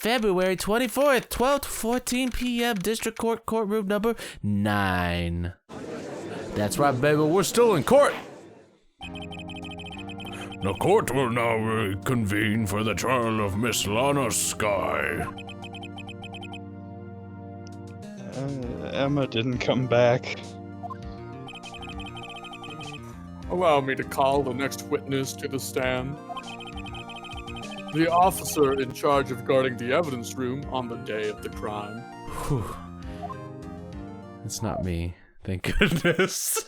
February 24th, 12 to 14 p.m., District Court, courtroom number 9. That's right, baby, we're still in court. The court will now reconvene for the trial of Miss Lana Sky. Emma didn't come back. Allow me to call the next witness to the stand. The officer in charge of guarding the evidence room on the day of the crime. Whew. It's not me, thank goodness.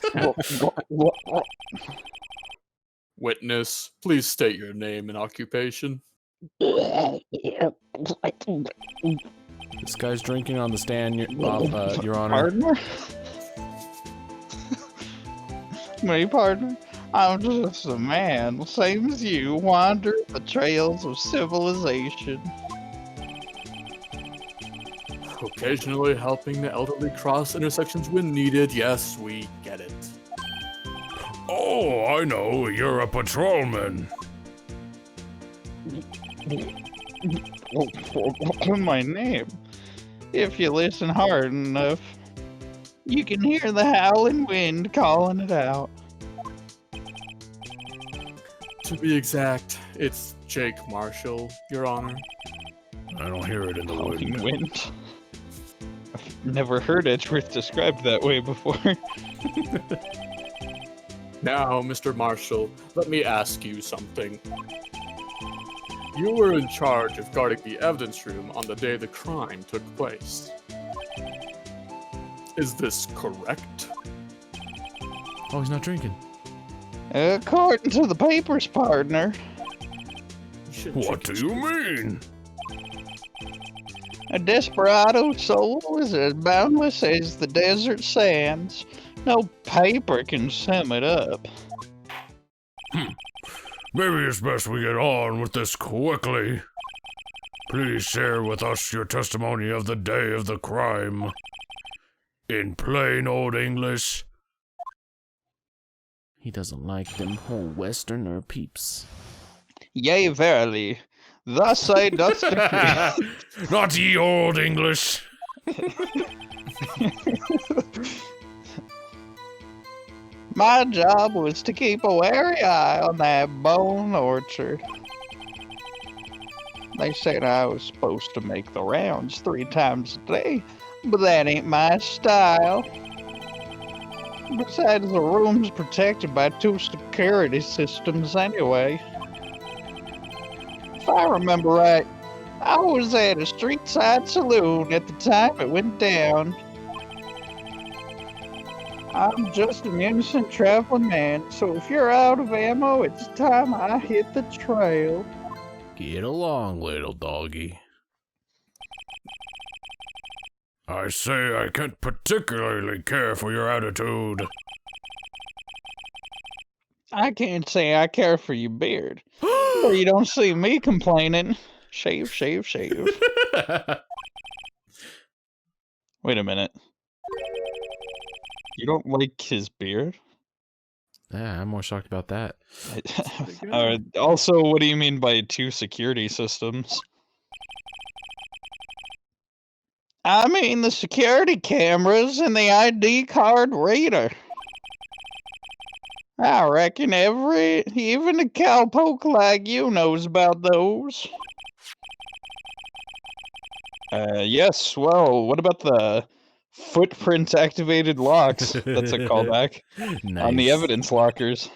Witness, please state your name and occupation. This guy's drinking on the stand, Your Honor. Partner? My partner? I'm just a man, same as you, wander the trails of civilization. Occasionally helping the elderly cross intersections when needed. Yes, we get it. Oh, I know, you're a patrolman. My name. If you listen hard enough, you can hear the howling wind calling it out. To be exact, it's Jake Marshall, Your Honor. I don't hear it in the Howling wind. wind. I've never heard Edgeworth described that way before. Now, Mr. Marshall, let me ask you something. You were in charge of guarding the evidence room on the day the crime took place. Is this correct? Oh, he's not drinking. According to the papers, partner, What do you mean? a desperado soul is as boundless as the desert sands. No paper can sum it up. Maybe it's best we get on with this quickly. Please share with us your testimony of the day of the crime. In plain old English. He doesn't like them whole Westerner peeps. Yea, verily. Thus I doth decree. Not ye old English. My job was to keep a wary eye on that bone orchard. They said I was supposed to make the rounds 3 times a day, but that ain't my style. Besides, the room's protected by 2 security systems anyway. If I remember right, I was at a street side saloon at the time it went down. I'm just an innocent traveling man, so if you're out of ammo, it's time I hit the trail. Get along, little doggy. I say I can't particularly care for your attitude. I can't say I care for your beard, but you don't see me complaining. Shave, shave, shave. Wait a minute. You don't like his beard? Yeah, I'm more shocked about that. Also, what do you mean by 2 security systems? I mean the security cameras and the ID card reader. I reckon even a cowpoke like you knows about those. Yes, well, what about the footprint activated locks? That's a callback. Nice. On the evidence lockers.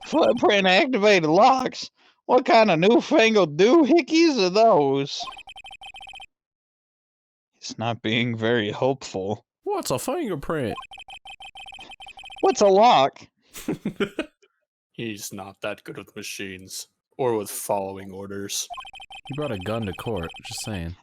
Footprint activated locks? What kind of newfangled doohickeys are those? He's not being very hopeful. What's a fingerprint? What's a lock? He's not that good with machines, or with following orders. He brought a gun to court, just saying.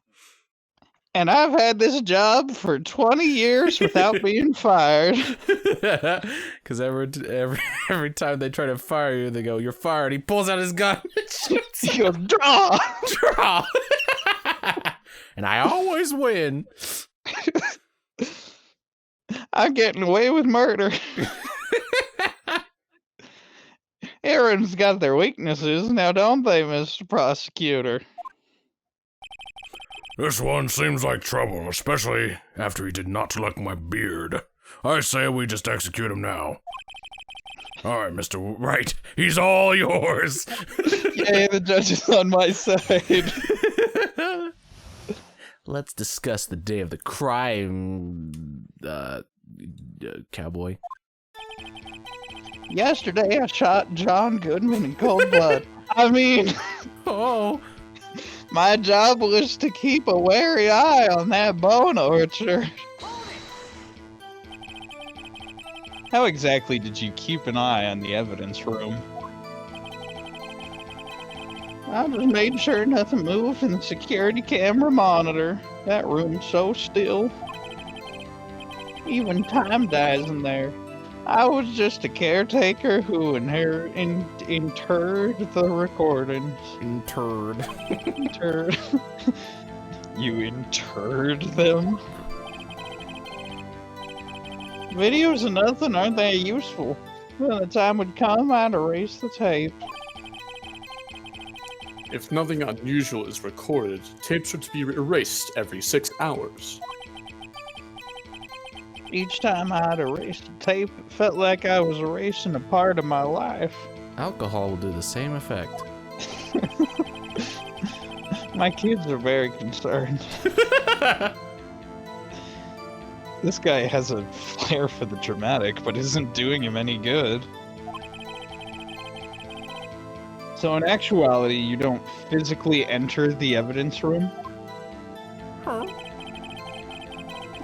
And I've had this job for 20 years without being fired. Because every time they try to fire you, they go, "You're fired." He pulls out his gun and shoots He goes, draw! Draw. And I always win. I'm getting away with murder. Everyone's got their weaknesses, now don't they, Mr. Prosecutor? This one seems like trouble, especially after he did not like my beard. I say we just execute him now. All right, Mr. Wright, he's all yours. Yay, the judge is on my side. Let's discuss the day of the crime, cowboy. Yesterday, I shot John Goodman in cold blood. I mean, Oh. my job was to keep a wary eye on that bone orchard. How exactly did you keep an eye on the evidence room? I just made sure nothing moved in the security camera monitor. That room's so still. Even time dies in there. I was just a caretaker who interred the recordings. Interred. Interred. You interred them? Videos are nothing, aren't they useful? When the time would come, I'd erase the tape. If nothing unusual is recorded, tapes are to be erased every 6 hours. Each time I'd erase the tape, it felt like I was erasing a part of my life. Alcohol will do the same effect. My kids are very concerned. This guy has a flair for the dramatic, but isn't doing him any good. So in actuality, you don't physically enter the evidence room?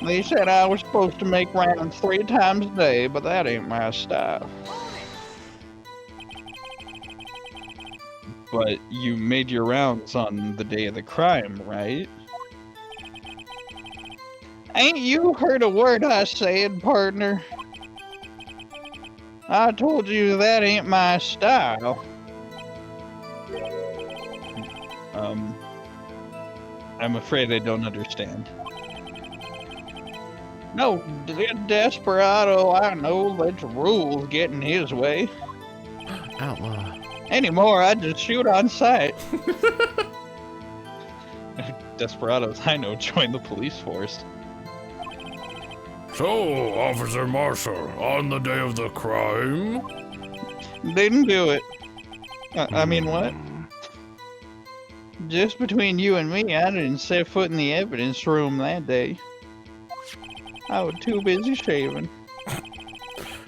They said I was supposed to make rounds 3 times a day, but that ain't my style. But you made your rounds on the day of the crime, right? Ain't you heard a word I said, partner? I told you that ain't my style. I'm afraid I don't understand. No, desperado, I know let the rules get in his way. Outlaw. Anymore, I just shoot on sight. Desperados I know join the police force. So, Officer Marshall, on the day of the crime? Didn't do it. I mean, what? Just between you and me, I didn't set foot in the evidence room that day. I was too busy shaving.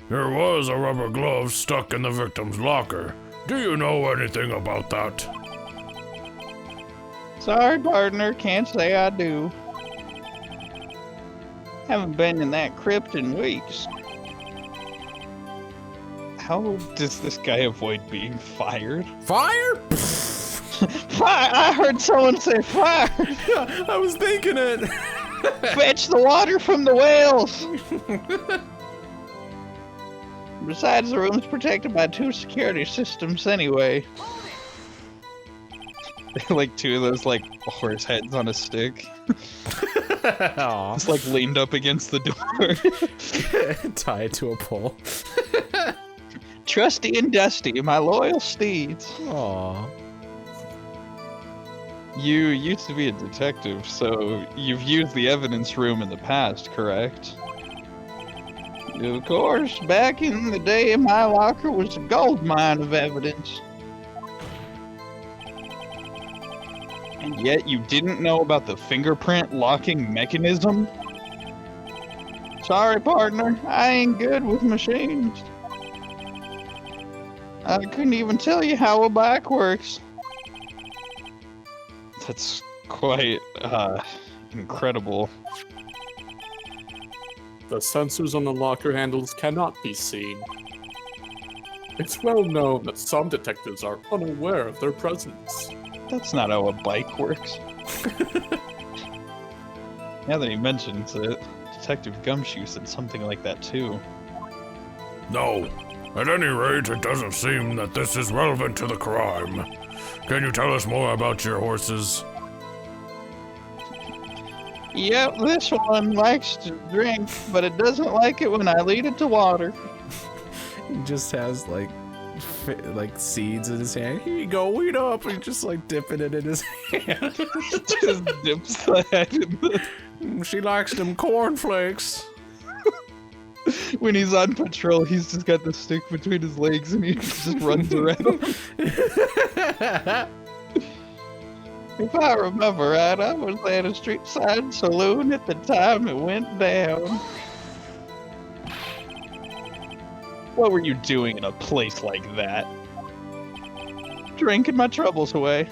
There was a rubber glove stuck in the victim's locker. Do you know anything about that? Sorry, partner, can't say I do. Haven't been in that crypt in weeks. How does this guy avoid being fired? Fire? Fire! I heard someone say fire! I was thinking it. Fetch the water from the whales! Besides, the room's protected by 2 security systems anyway. Like 2 of those, like, horse heads on a stick. Aw. It's like leaned up against the door. Tie it to a pole. Trusty and Dusty, my loyal steeds. Aw. You used to be a detective, so you've used the evidence room in the past, correct? Of course, back in the day, my locker was a gold mine of evidence. And yet you didn't know about the fingerprint locking mechanism? Sorry, partner, I ain't good with machines. I couldn't even tell you how a bike works. That's quite, incredible. The sensors on the locker handles cannot be seen. It's well known that some detectives are unaware of their presence. That's not how a bike works. Now that he mentions it, Detective Gumshoe said something like that too. No. At any rate, it doesn't seem that this is relevant to the crime. Can you tell us more about your horses? Yep, this one likes to drink, but it doesn't like it when I lead it to water. He just has like like seeds in his hand. Here you go, weed up. He's just like dipping it in his hand. Just dips the head in the... She likes them cornflakes. When he's on patrol, he's just got the stick between his legs and he just runs around. If I remember right, I was at a street side saloon at the time it went down. What were you doing in a place like that? Drinking my troubles away.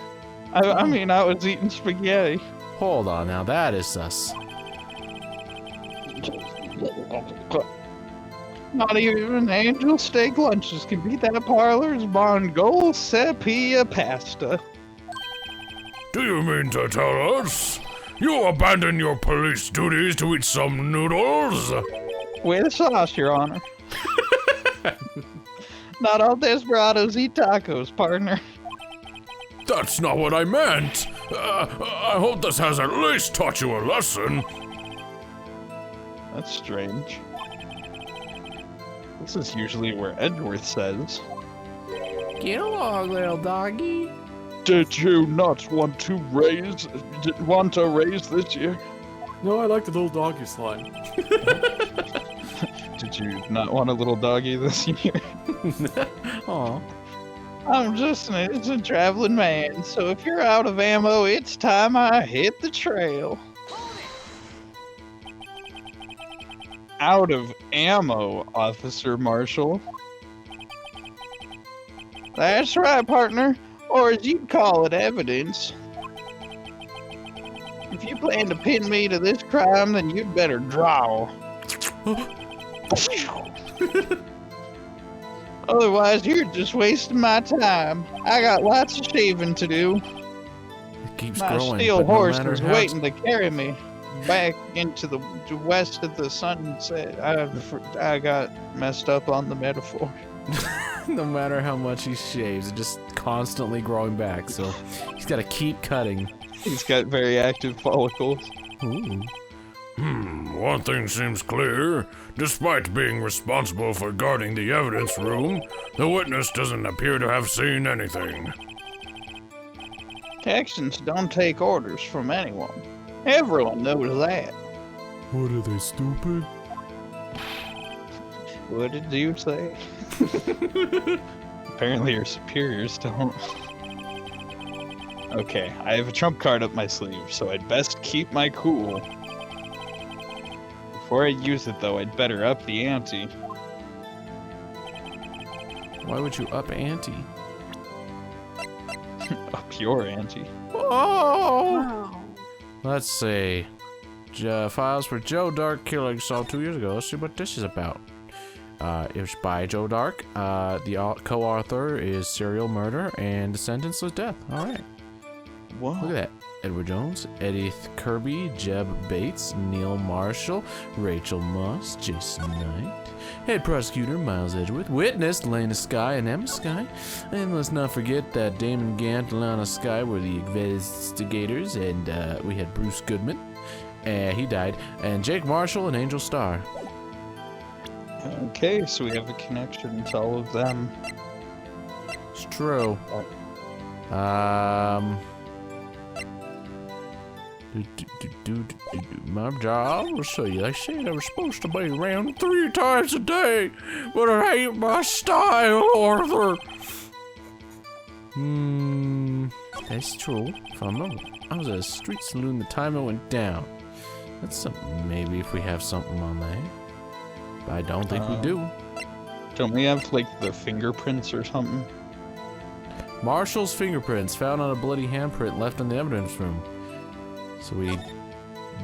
I mean, I was eating spaghetti. Hold on now, that is sus. Not even angel steak lunches can beat that parlor's Mongol sepia pasta. Do you mean to tell us you abandoned your police duties to eat some noodles? With sauce, Your Honor. Not all desperados eat tacos, partner. That's not what I meant. I hope this has at least taught you a lesson. That's strange. This is usually where Edgeworth says. Get along, little doggy. Did you not want to raise this year? No, I like the little doggy's line. Did you not want a little doggy this year? Aw. I'm just an innocent traveling man, so if you're out of ammo, it's time I hit the trail. Out of ammo, Officer Marshall. That's right, partner. Or as you'd call it, evidence. If you plan to pin me to this crime, then you'd better draw. Otherwise, you're just wasting my time. I got lots of shaving to do. It keeps My growing. steel but no horse matter is how waiting to carry me back into the west of the sunset. I got messed up on the metaphor. No matter how much he shaves, it's just constantly growing back. So he's got to keep cutting. He's got very active follicles. Ooh. One thing seems clear. Despite being responsible for guarding the evidence room, the witness doesn't appear to have seen anything. Texans don't take orders from anyone. Everyone knows that. What are they, stupid? What did you say? Apparently your superiors don't. Okay, I have a trump card up my sleeve, so I'd best keep my cool. Before I use it, though, I'd better up the ante. Why would you up ante? Up your ante. Oh! Let's see. Files for Joe Dark killing solved 2 years ago. Let's see what this is about. It was by Joe Dark. The co-author is serial murder, and the sentence was death. All right. Whoa. Look at that. Edward Jones, Edith Kirby, Jeb Bates, Neil Marshall, Rachel Moss, Jason Knight, Head Prosecutor Miles Edgeworth, Witness Lena Skye and Emma Skye, and let's not forget that Damon Gant and Lana Skye were the investigators, and we had Bruce Goodman, he died, and Jake Marshall and Angel Starr. Okay, so we have a connection to all of them. It's true. My job was see. They said I was supposed to be around 3 times a day, but it ain't my style, Arthur. That's true. If I remember, I was at a street saloon the time it went down. That's something. Maybe if we have something on that, but I don't think we do. Don't we have like the fingerprints or something? Marshall's fingerprints found on a bloody handprint left in the evidence room. So we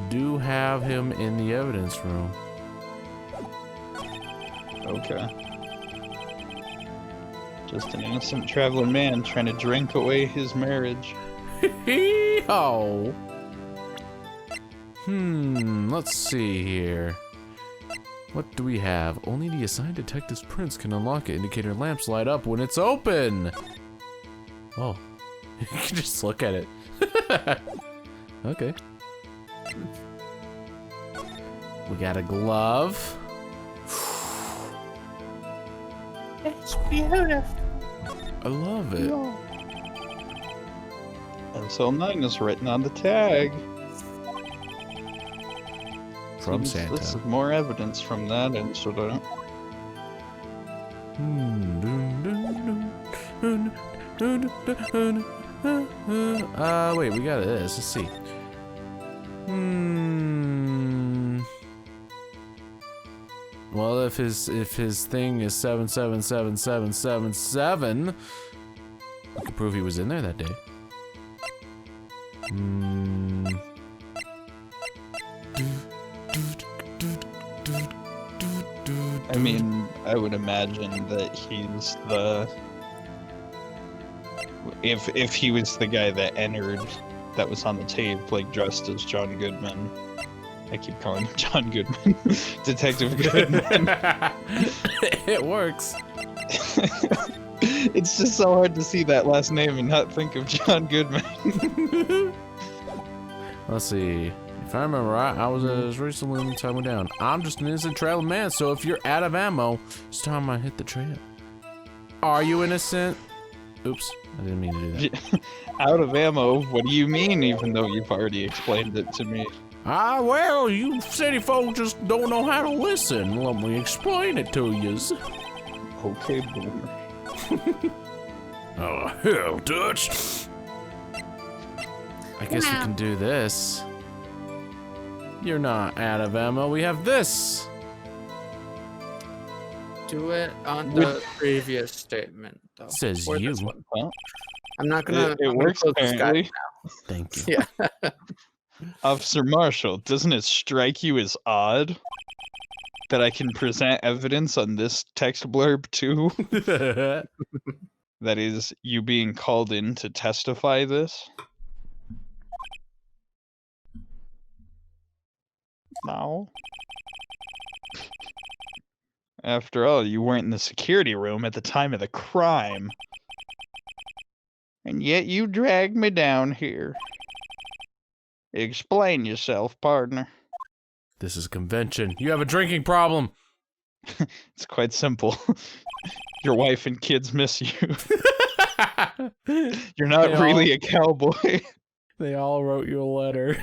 do have him in the evidence room. Okay. Just an innocent traveling man trying to drink away his marriage. Oh. Let's see here. What do we have? Only the assigned detective's prints can unlock it. Indicator lamps light up when it's open. Oh. You can just look at it. Okay. We got a glove. It's beautiful. I love it. SL9 is written on the tag. From Seems Santa. This is more evidence from that incident. Wait, we got this. Let's see. Well, if his thing is 777777, we could prove he was in there that day. I mean, I would imagine that he's the... If he was the guy that entered, that was on the tape, like, dressed as John Goodman. I keep calling him John Goodman. Detective Goodman. It works. It's just so hard to see that last name and not think of John Goodman. Let's see. If I remember right, I was recently in time down. I'm just an innocent trailing man, so if you're out of ammo, it's time I hit the trail. Are you innocent? Oops, I didn't mean to do that. Out of ammo? What do you mean, even though you've already explained it to me? Well, you city folk just don't know how to listen. Let me explain it to yous. Okay, boomer. Oh, hell, Dutch. I guess we can do this. You're not out of ammo, we have this. Do it on the previous statement, though. Says Or you. this one. Well, I'm not gonna. it I'm gonna works close this guy. apparently. Thank you. Yeah. Officer Marshall, doesn't it strike you as odd that I can present evidence on this text blurb too? That is, you being called in to testify this? No. After all, you weren't in the security room at the time of the crime. And yet you dragged me down here. Explain yourself, partner. This is a convention. You have a drinking problem. It's quite simple. Your wife and kids miss you. You're not They really a cowboy. They all wrote you a letter.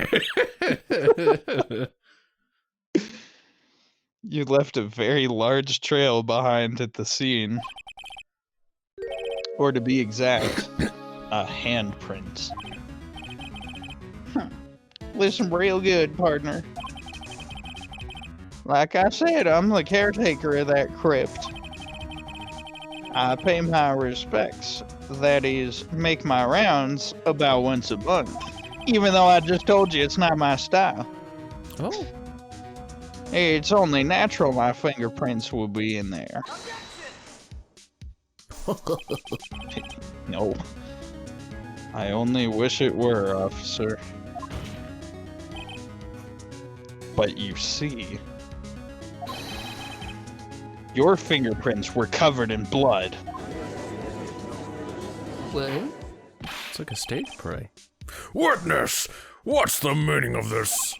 You left a very large trail behind at the scene. Or to be exact, a handprint. Listen real good, partner. Like I said, I'm the caretaker of that crypt. I pay my respects. That is, make my rounds about once a month. Even though I just told you it's not my style. Oh. It's only natural my fingerprints will be in there. No. I only wish it were, officer. But you see, your fingerprints were covered in blood. What? It's like a stage play. Witness! What's the meaning of this?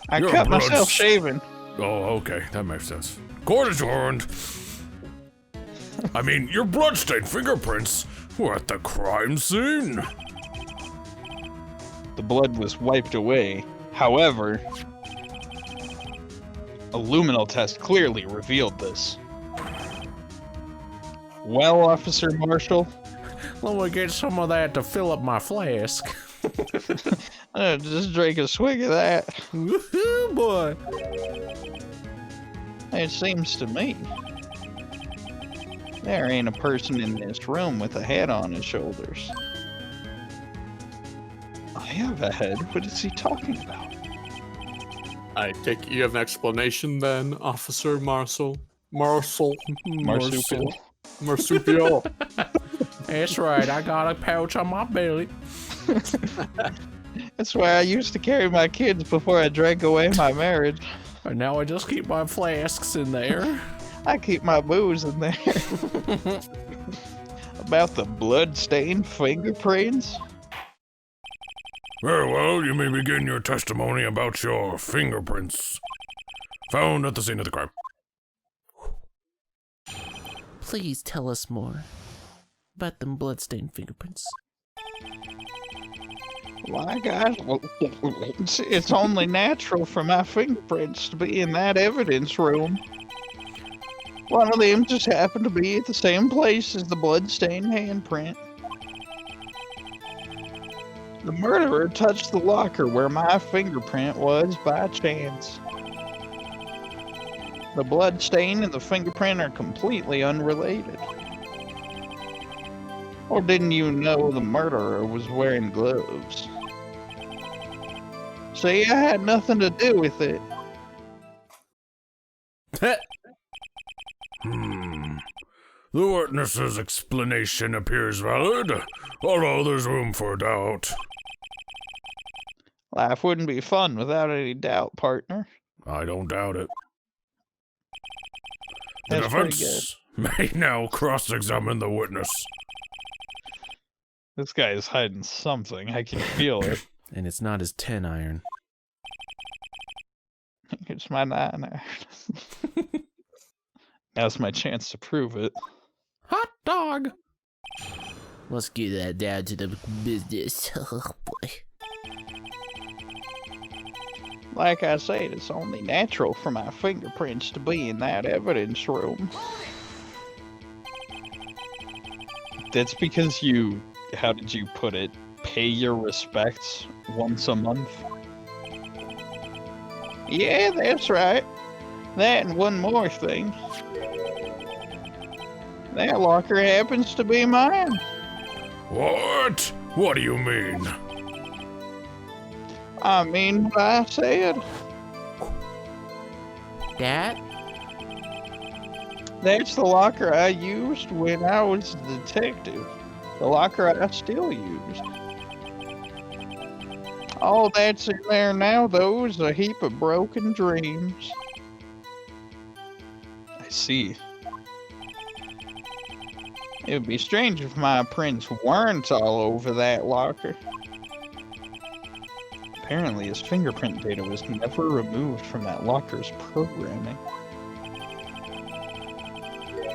I Your cut blood's- myself shaving. Oh, okay, that makes sense. Court adjourned. I mean, your bloodstained fingerprints were at the crime scene. The blood was wiped away. However, a luminal test clearly revealed this. Well, Officer Marshall, Let me get some of that to fill up my flask. just drink a swig of that. Woohoo, boy. It seems to me there ain't a person in this room with a head on his shoulders. I have a head. What is he talking about? I take it you have an explanation then, Officer Marshall? Marshall? Marsupial. Marsupial. That's right, I got a pouch on my belly. That's why I used to carry my kids before I drank away my marriage. And now I just keep my flasks in there. I keep my booze in there. About the blood-stained fingerprints? Very well, you may begin your testimony about your fingerprints found at the scene of the crime. Please tell us more. about them bloodstained fingerprints? Like it's only natural for my fingerprints to be in that evidence room. One of them just happened to be at the same place as the bloodstained handprint. The murderer touched the locker where my fingerprint was by chance. The blood stain and the fingerprint are completely unrelated. Or didn't you know the murderer was wearing gloves? See, I had nothing to do with it. The witness's explanation appears valid, although there's room for doubt. Life wouldn't be fun without any doubt, partner. I don't doubt it. The That's pretty defense may now cross-examine the witness. This guy is hiding something. I can feel it. And it's not his 10 iron. It's my 9 iron. Now's my chance to prove it. Hot dog! Let's get that down to the business. Oh boy. Like I said, it's only natural for my fingerprints to be in that evidence room. That's because you, how did you put it, pay your respects once a month? Yeah, that's right. That and one more thing. That locker happens to be mine. What? What do you mean? I mean what I said. That? That's the locker I used when I was a detective. The locker I still use. All that's in there now, though, is a heap of broken dreams. I see. It would be strange if my prints weren't all over that locker. Apparently, his fingerprint data was never removed from that locker's programming.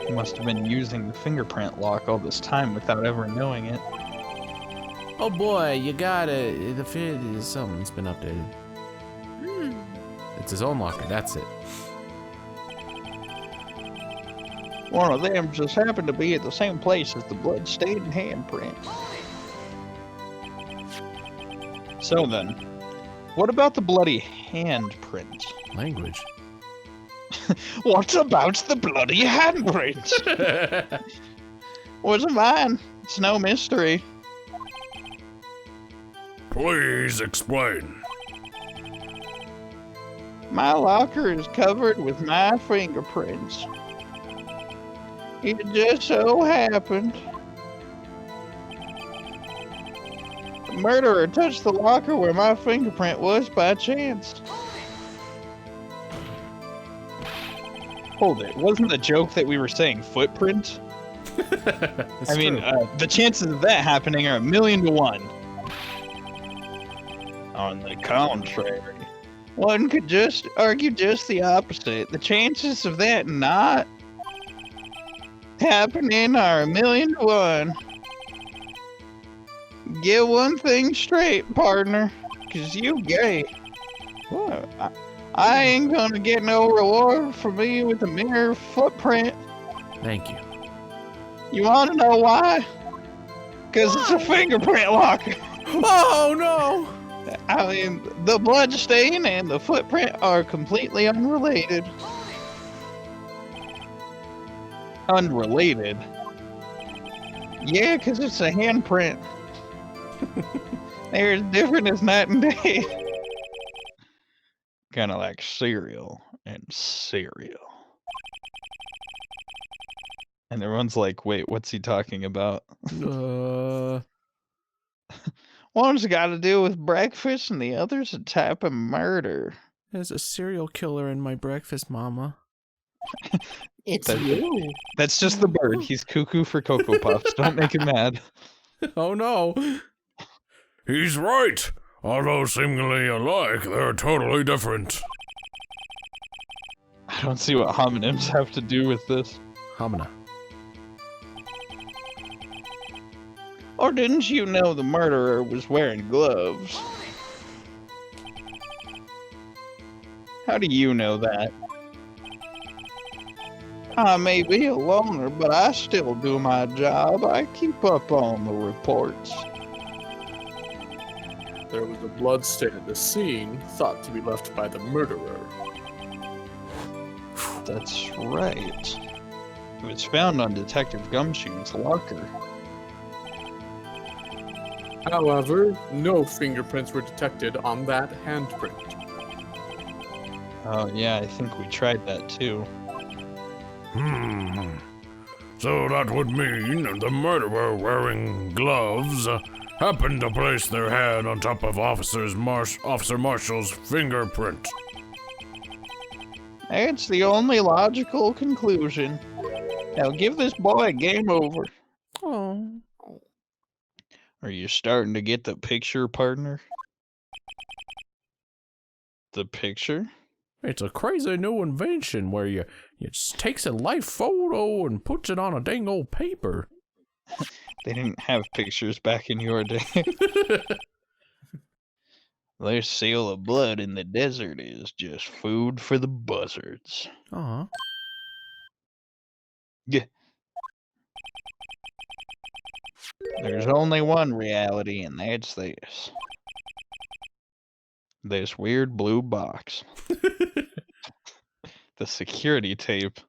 He must have been using the fingerprint lock all this time without ever knowing it. Oh boy, you got it. Something's been updated. It's his own locker, that's it. One of them just happened to be at the same place as the blood-stained handprint. So then, what about the bloody handprint? Language. What about the bloody handprint? Wasn't mine. It's no mystery. Please explain. My locker is covered with my fingerprints. It just so happened the murderer touched the locker where my fingerprint was by chance. Hold it, wasn't the joke that we were saying footprint? I mean, the chances of that happening are 1,000,000 to 1. On the contrary, one could just argue just the opposite. The chances of that not happening are 1,000,000 to 1. Get one thing straight, partner, 'cause you gay. What? I ain't gonna get no reward for me with a mere footprint. Thank you. You wanna know why? 'Cause it's a fingerprint locker. Oh no! I mean, the blood stain and the footprint are completely unrelated. Unrelated? Yeah, 'cause it's a handprint. They're as different as night and day. Kind of like cereal and cereal. And everyone's like, wait, what's he talking about? One's got to do with breakfast and the other's a type of murder. There's a serial killer in my breakfast, Mama. It's That- you. That's just the bird. He's cuckoo for Cocoa Puffs. Don't make him mad. Oh no! He's right. Although seemingly alike, they're totally different. I don't see what homonyms have to do with this. Homina. Or didn't you know the murderer was wearing gloves? How do you know that? I may be a loner, but I still do my job. I keep up on the reports. There was a blood stain at the scene, thought to be left by the murderer. That's right. It was found on Detective Gumshoe's locker. However, no fingerprints were detected on that handprint. Oh yeah, I think we tried that too. So that would mean the murderer wearing gloves happened to place their hand on top of Officer Marshall's fingerprint. That's the only logical conclusion. Now give this boy a game over. Oh. Are you starting to get the picture, partner? The picture? It's a crazy new invention where you just takes a live photo and puts it on a dang old paper. They didn't have pictures back in your day. Their seal of blood in the desert is just food for the buzzards. Aw. Yeah. There's only one reality, and that's this. This weird blue box. The security tape.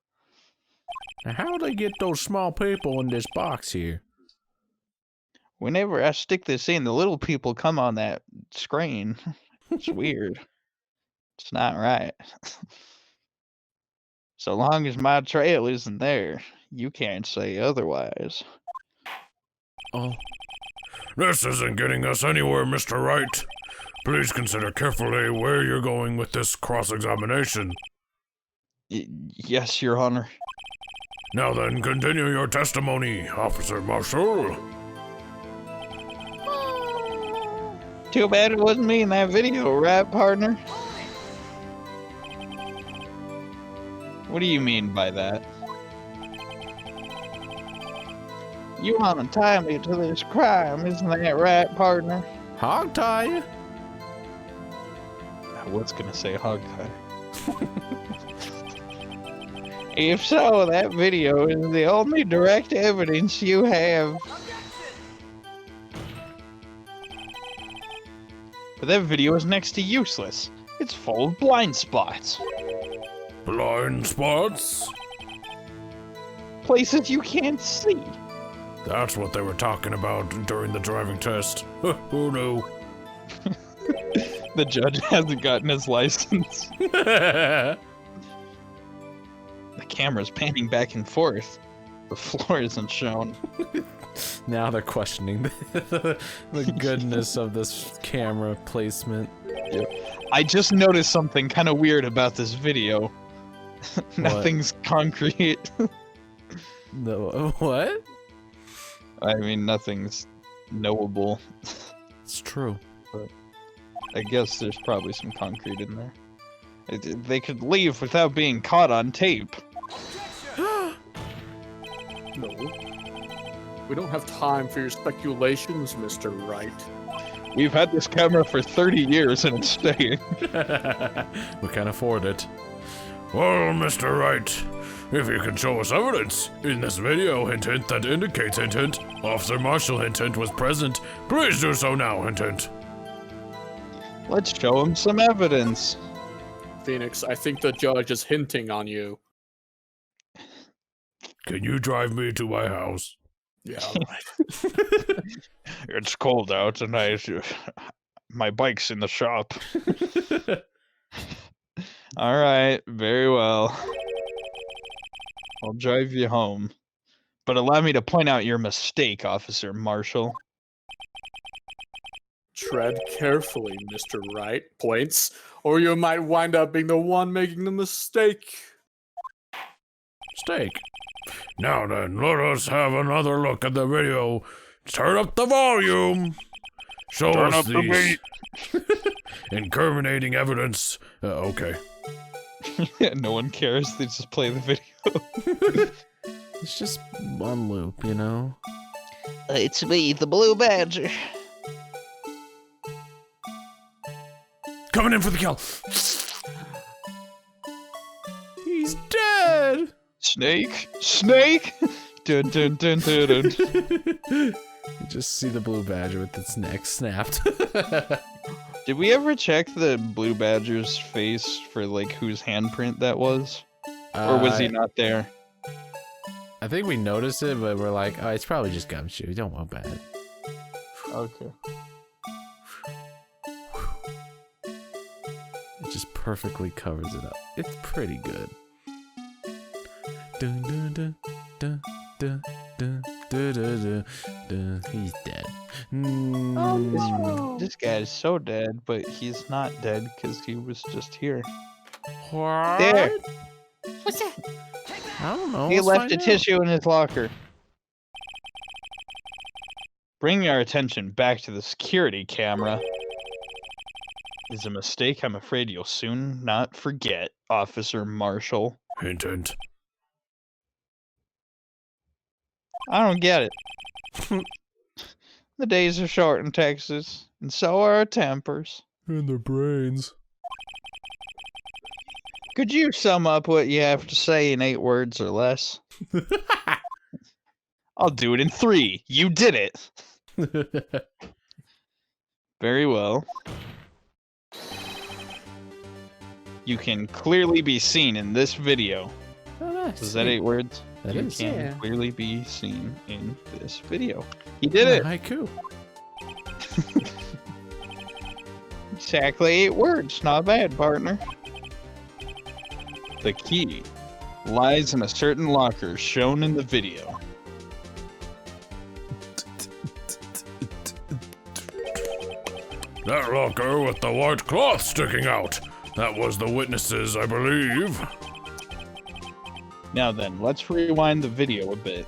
Now, how do they get those small people in this box here? Whenever I stick this in, the little people come on that screen. It's weird. It's not right. So long as my trail isn't there, you can't say otherwise. Oh. This isn't getting us anywhere, Mr. Wright. Please consider carefully where you're going with this cross-examination. Yes, Your Honor. Now then, continue your testimony, Officer Marshall. Too bad it wasn't me in that video, right, partner? What do you mean by that? You want to tie me to this crime, isn't that right, partner? Hog tie? I was gonna say hog tie. If so, that video is the only direct evidence you have. But that video is next to useless. It's full of blind spots. Blind spots? Places you can't see. That's what they were talking about during the driving test. Who knew? The judge hasn't gotten his license. The camera's panning back and forth. The floor isn't shown. Now they're questioning the goodness of this camera placement. I just noticed something kind of weird about this video. Nothing's concrete. No, what? I mean, nothing's knowable. It's true. I guess there's probably some concrete in there. They could leave without being caught on tape. No. We don't have time for your speculations, Mr. Wright. We've had this camera for 30 years and it's staying. We can't afford it. Well, Mr. Wright, if you can show us evidence in this video, hint hint, that indicates hint hint, Officer Marshall hint hint was present, please do so now, hint hint. Let's show him some evidence. Phoenix, I think the judge is hinting on you. Can you drive me to my house? Yeah, right. It's cold out and my bike's in the shop. All right, very well. I'll drive you home. But allow me to point out your mistake, Officer Marshall. Tread carefully, Mr. Wright. Points, or you might wind up being the one making the mistake. Steak. Now then, let us have another look at the video. Turn up the volume. Show Turn us up the these incriminating evidence. Okay. No one cares, they just play the video. It's just one loop, you know? It's me, the Blue Badger. Coming in for the kill. He's dead. Snake? Snake? Dun dun dun dun dun. You just see the blue badger with its neck snapped. Did we ever check the Blue Badger's face for, like, whose handprint that was? Or was he not there? I think we noticed it, but we're like, oh, it's probably just Gumshoe. Don't worry about it. Okay. It just perfectly covers it up. It's pretty good. Dun, dun, dun, dun, dun, dun, dun, dun, dun. He's dead. This guy is so dead, but he's not dead because he was just here. What? There! What's that? I don't know. He Let's left find a out. tissue in his locker. Bringing our attention back to the security camera is a mistake I'm afraid you'll soon not forget, Officer Marshall. Hint, hint. I don't get it. The days are short in Texas, and so are our tempers. In their brains. Could you sum up what you have to say in 8 words or less? I'll do it in 3. You did it. Very well. You can clearly be seen in this video. Oh, nice. Was that 8 words? That You is. can yeah. clearly be seen in this video. He did it. Haiku. Exactly 8 words. Not bad, partner. The key lies in a certain locker shown in the video. That locker with the white cloth sticking out. That was the witnesses, I believe. Now then, let's rewind the video a bit.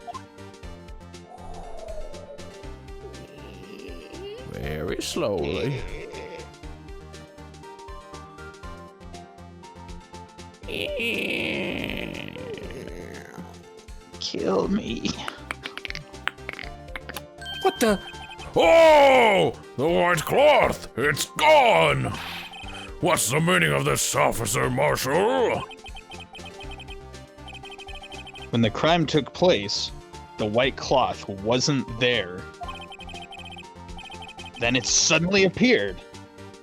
Very slowly. Kill me. What the? Oh! The white cloth! It's gone! What's the meaning of this, Officer Marshall? When the crime took place, the white cloth wasn't there. Then it suddenly appeared.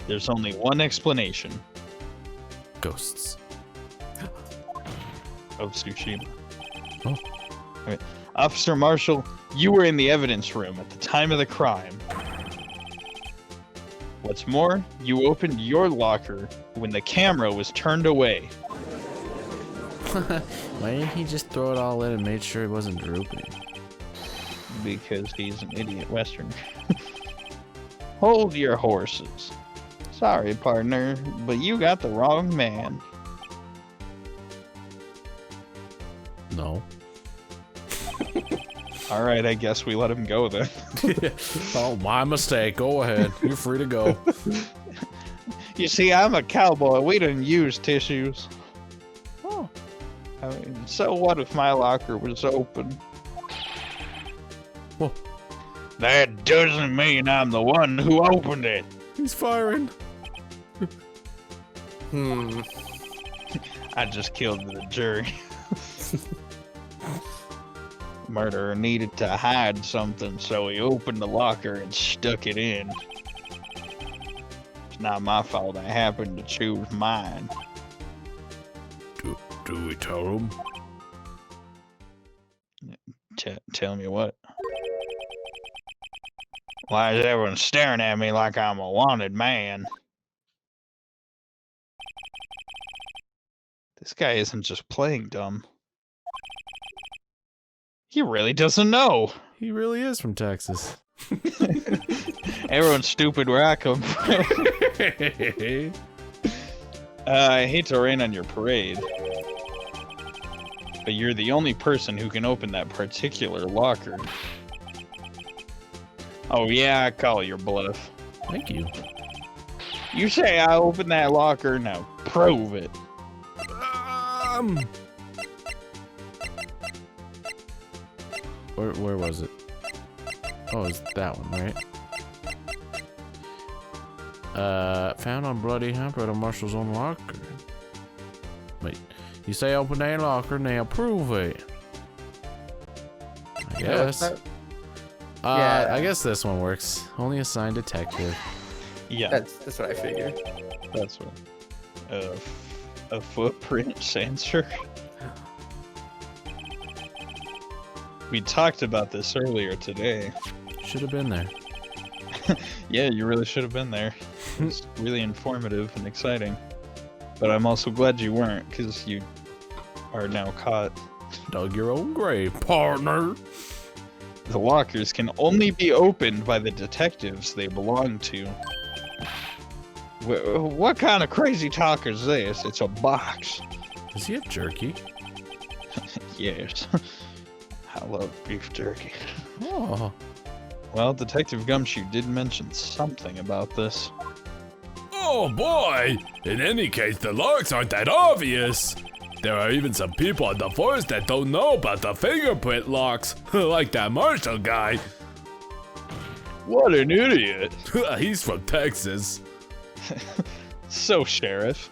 There's only one explanation Ghosts. of Tsushima. Oh. Alright. Officer Marshall, you were in the evidence room at the time of the crime. What's more, you opened your locker when the camera was turned away. Why didn't he just throw it all in and made sure it wasn't drooping? Because he's an idiot Westerner. Hold your horses. Sorry, partner, but you got the wrong man. No. Alright, I guess we let him go then. Oh, my mistake. Go ahead. You're free to go. You see, I'm a cowboy. We didn't use tissues. Oh. I mean, so what if my locker was open? Whoa. That doesn't mean I'm the one who opened it. He's firing. I just killed the jury. Murderer needed to hide something, so he opened the locker and stuck it in. It's not my fault I happened to choose mine. Do we tell him? Tell me what? Why is everyone staring at me like I'm a wanted man? This guy isn't just playing dumb. He really doesn't know. He really is from Texas. Everyone's stupid where I come from. I hate to rain on your parade, but you're the only person who can open that particular locker. Oh yeah, I call your bluff. Thank you. You say I opened that locker, now prove it. Where was it? Oh, it's that one, right? Found on bloody hamper at a Marshall's own locker. Wait, you say open a locker, now prove it. I guess. Yeah. I guess this one works. Only assigned detective. Yeah, That's what I figured. that's what. A footprint sensor. We talked about this earlier today. Should have been there. Yeah, you really should have been there. It's really informative and exciting. But I'm also glad you weren't, because you are now caught. Dug your own grave, partner. The lockers can only be opened by the detectives they belong to. What kind of crazy talk is this? It's a box. Does he have jerky? Yes. I love beef jerky. Oh. Well, Detective Gumshoe did mention something about this. Oh boy! In any case, the locks aren't that obvious. There are even some people on the force that don't know about the fingerprint locks, like that Marshall guy. What an idiot! He's from Texas. So, Sheriff,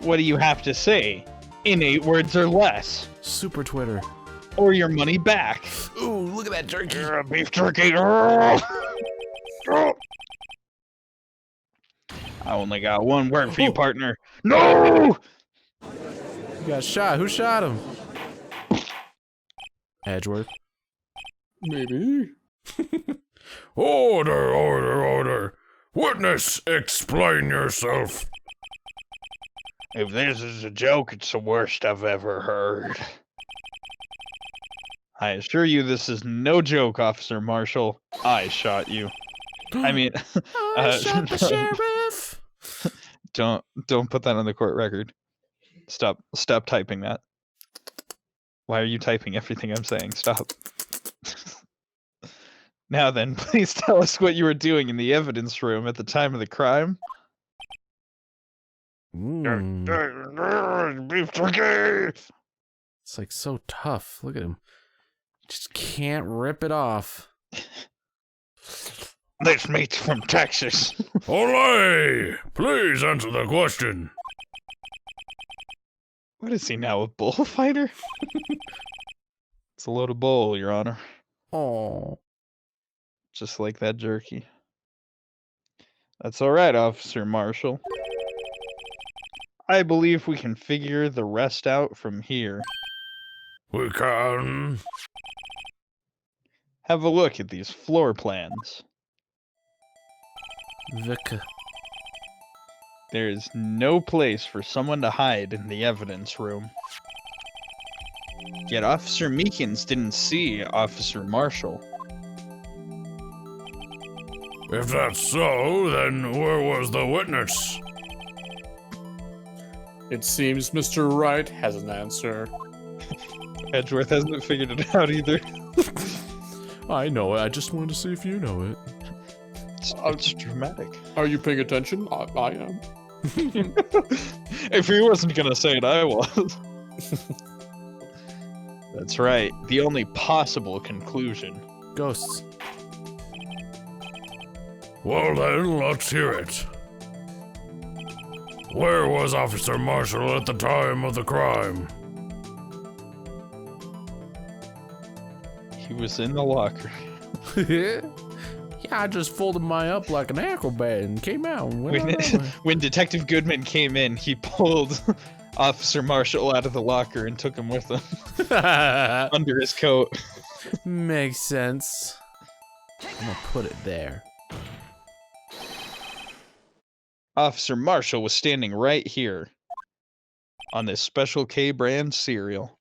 what do you have to say? In 8 words or less, Super Twitter. or your money back. Ooh, look at that jerky. You're a beef jerky. I only got one word for you, partner. No! He got shot. Who shot him? Edgeworth. Maybe. Order, order, order. Witness, explain yourself. If this is a joke, it's the worst I've ever heard. I assure you this is no joke, Officer Marshall. I shot you. I mean, I shot the sheriff. don't put that on the court record. Stop typing that. Why are you typing everything I'm saying? Stop. Now then, please tell us what you were doing in the evidence room at the time of the crime. Beef jerky! It's like so tough. Look at him. Just can't rip it off. This meat's from Texas. Olay! Please answer the question. What is he now, a bullfighter? It's a load of bull, Your Honor. Oh. Just like that jerky. That's all right, Officer Marshall. I believe we can figure the rest out from here. We can. Have a look at these floor plans. Vic. There is no place for someone to hide in the evidence room. Yet Officer Meekins didn't see Officer Marshall. If that's so, then where was the witness? It seems Mr. Wright has an answer. Edgeworth hasn't figured it out either. I know it. I just wanted to see if you know it. It's dramatic. Are you paying attention? I am. If he wasn't gonna say it, I was. That's right. The only possible conclusion. Ghosts. Well then, let's hear it. Where was Officer Marshall at the time of the crime? He was in the locker. Yeah, I just folded mine up like an acrobat and came out and went on over. When Detective Goodman came in, he pulled Officer Marshall out of the locker and took him with him under his coat. Makes sense. I'm gonna put it there. Officer Marshall was standing right here on this Special K brand cereal.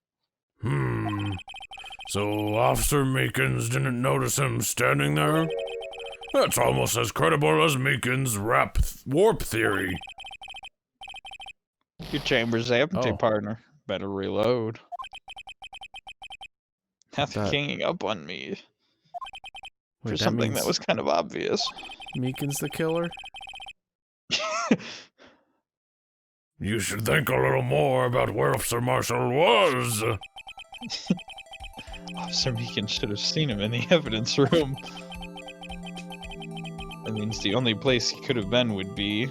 So Officer Meekins didn't notice him standing there? That's almost as credible as Meekins' warp theory. Your chamber's empty, Oh. partner. Better reload. Nothing That- ganging up on me for Wait, something means that was kind of obvious. Meekins the killer? You should think a little more about where Officer Marshall was. Officer Meekin should have seen him in the evidence room. That means the only place he could have been would be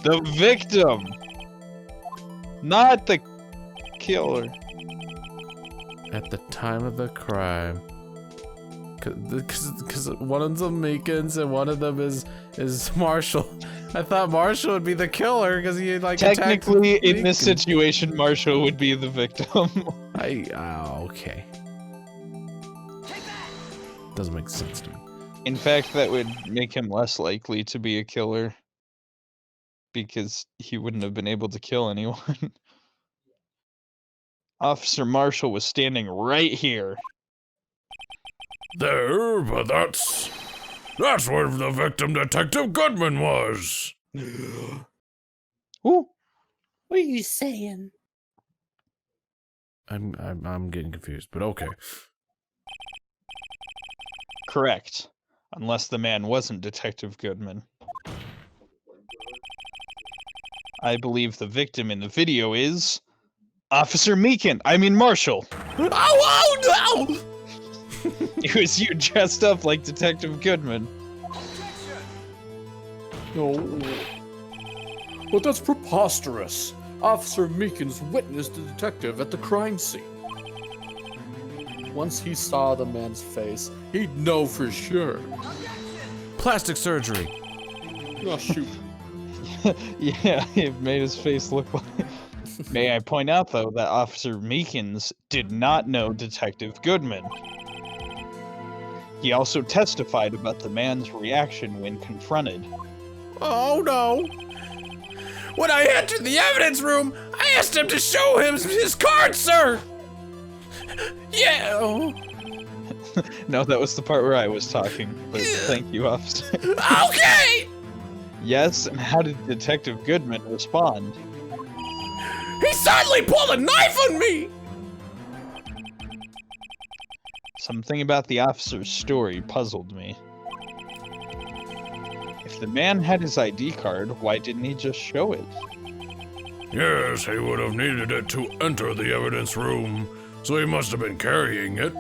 the victim, not the killer. At the time of the crime. Because one of them Meekins and one of them is Marshall. I thought Marshall would be the killer because he like Technically, attacked in this Meekins. situation, Marshall would be the victim. Okay. Doesn't make sense to me. In fact, that would make him less likely to be a killer. Because he wouldn't have been able to kill anyone. Officer Marshall was standing right here. There, but that's where the victim, Detective Goodman, was. Ooh. What are you saying? I'm getting confused, but okay. Correct. Unless the man wasn't Detective Goodman. I believe the victim in the video is Officer Meekin. I mean Marshall. Oh no! It was you dressed up like Detective Goodman. No. But that's preposterous. Officer Meekins witnessed the detective at the crime scene. Once he saw the man's face, he'd know for sure. Plastic surgery. Oh, shoot. Yeah, it made his face look like... May I point out, though, that Officer Meekins did not know Detective Goodman. He also testified about the man's reaction when confronted. Oh no! When I entered the evidence room, I asked him to show him his card, sir! Yeah! Oh. No, that was the part where I was talking, but thank you, officer. Okay! Yes, and how did Detective Goodman respond? He suddenly pulled a knife on me! Something about the officer's story puzzled me. If the man had his ID card, why didn't he just show it? Yes, he would have needed it to enter the evidence room, so he must have been carrying it.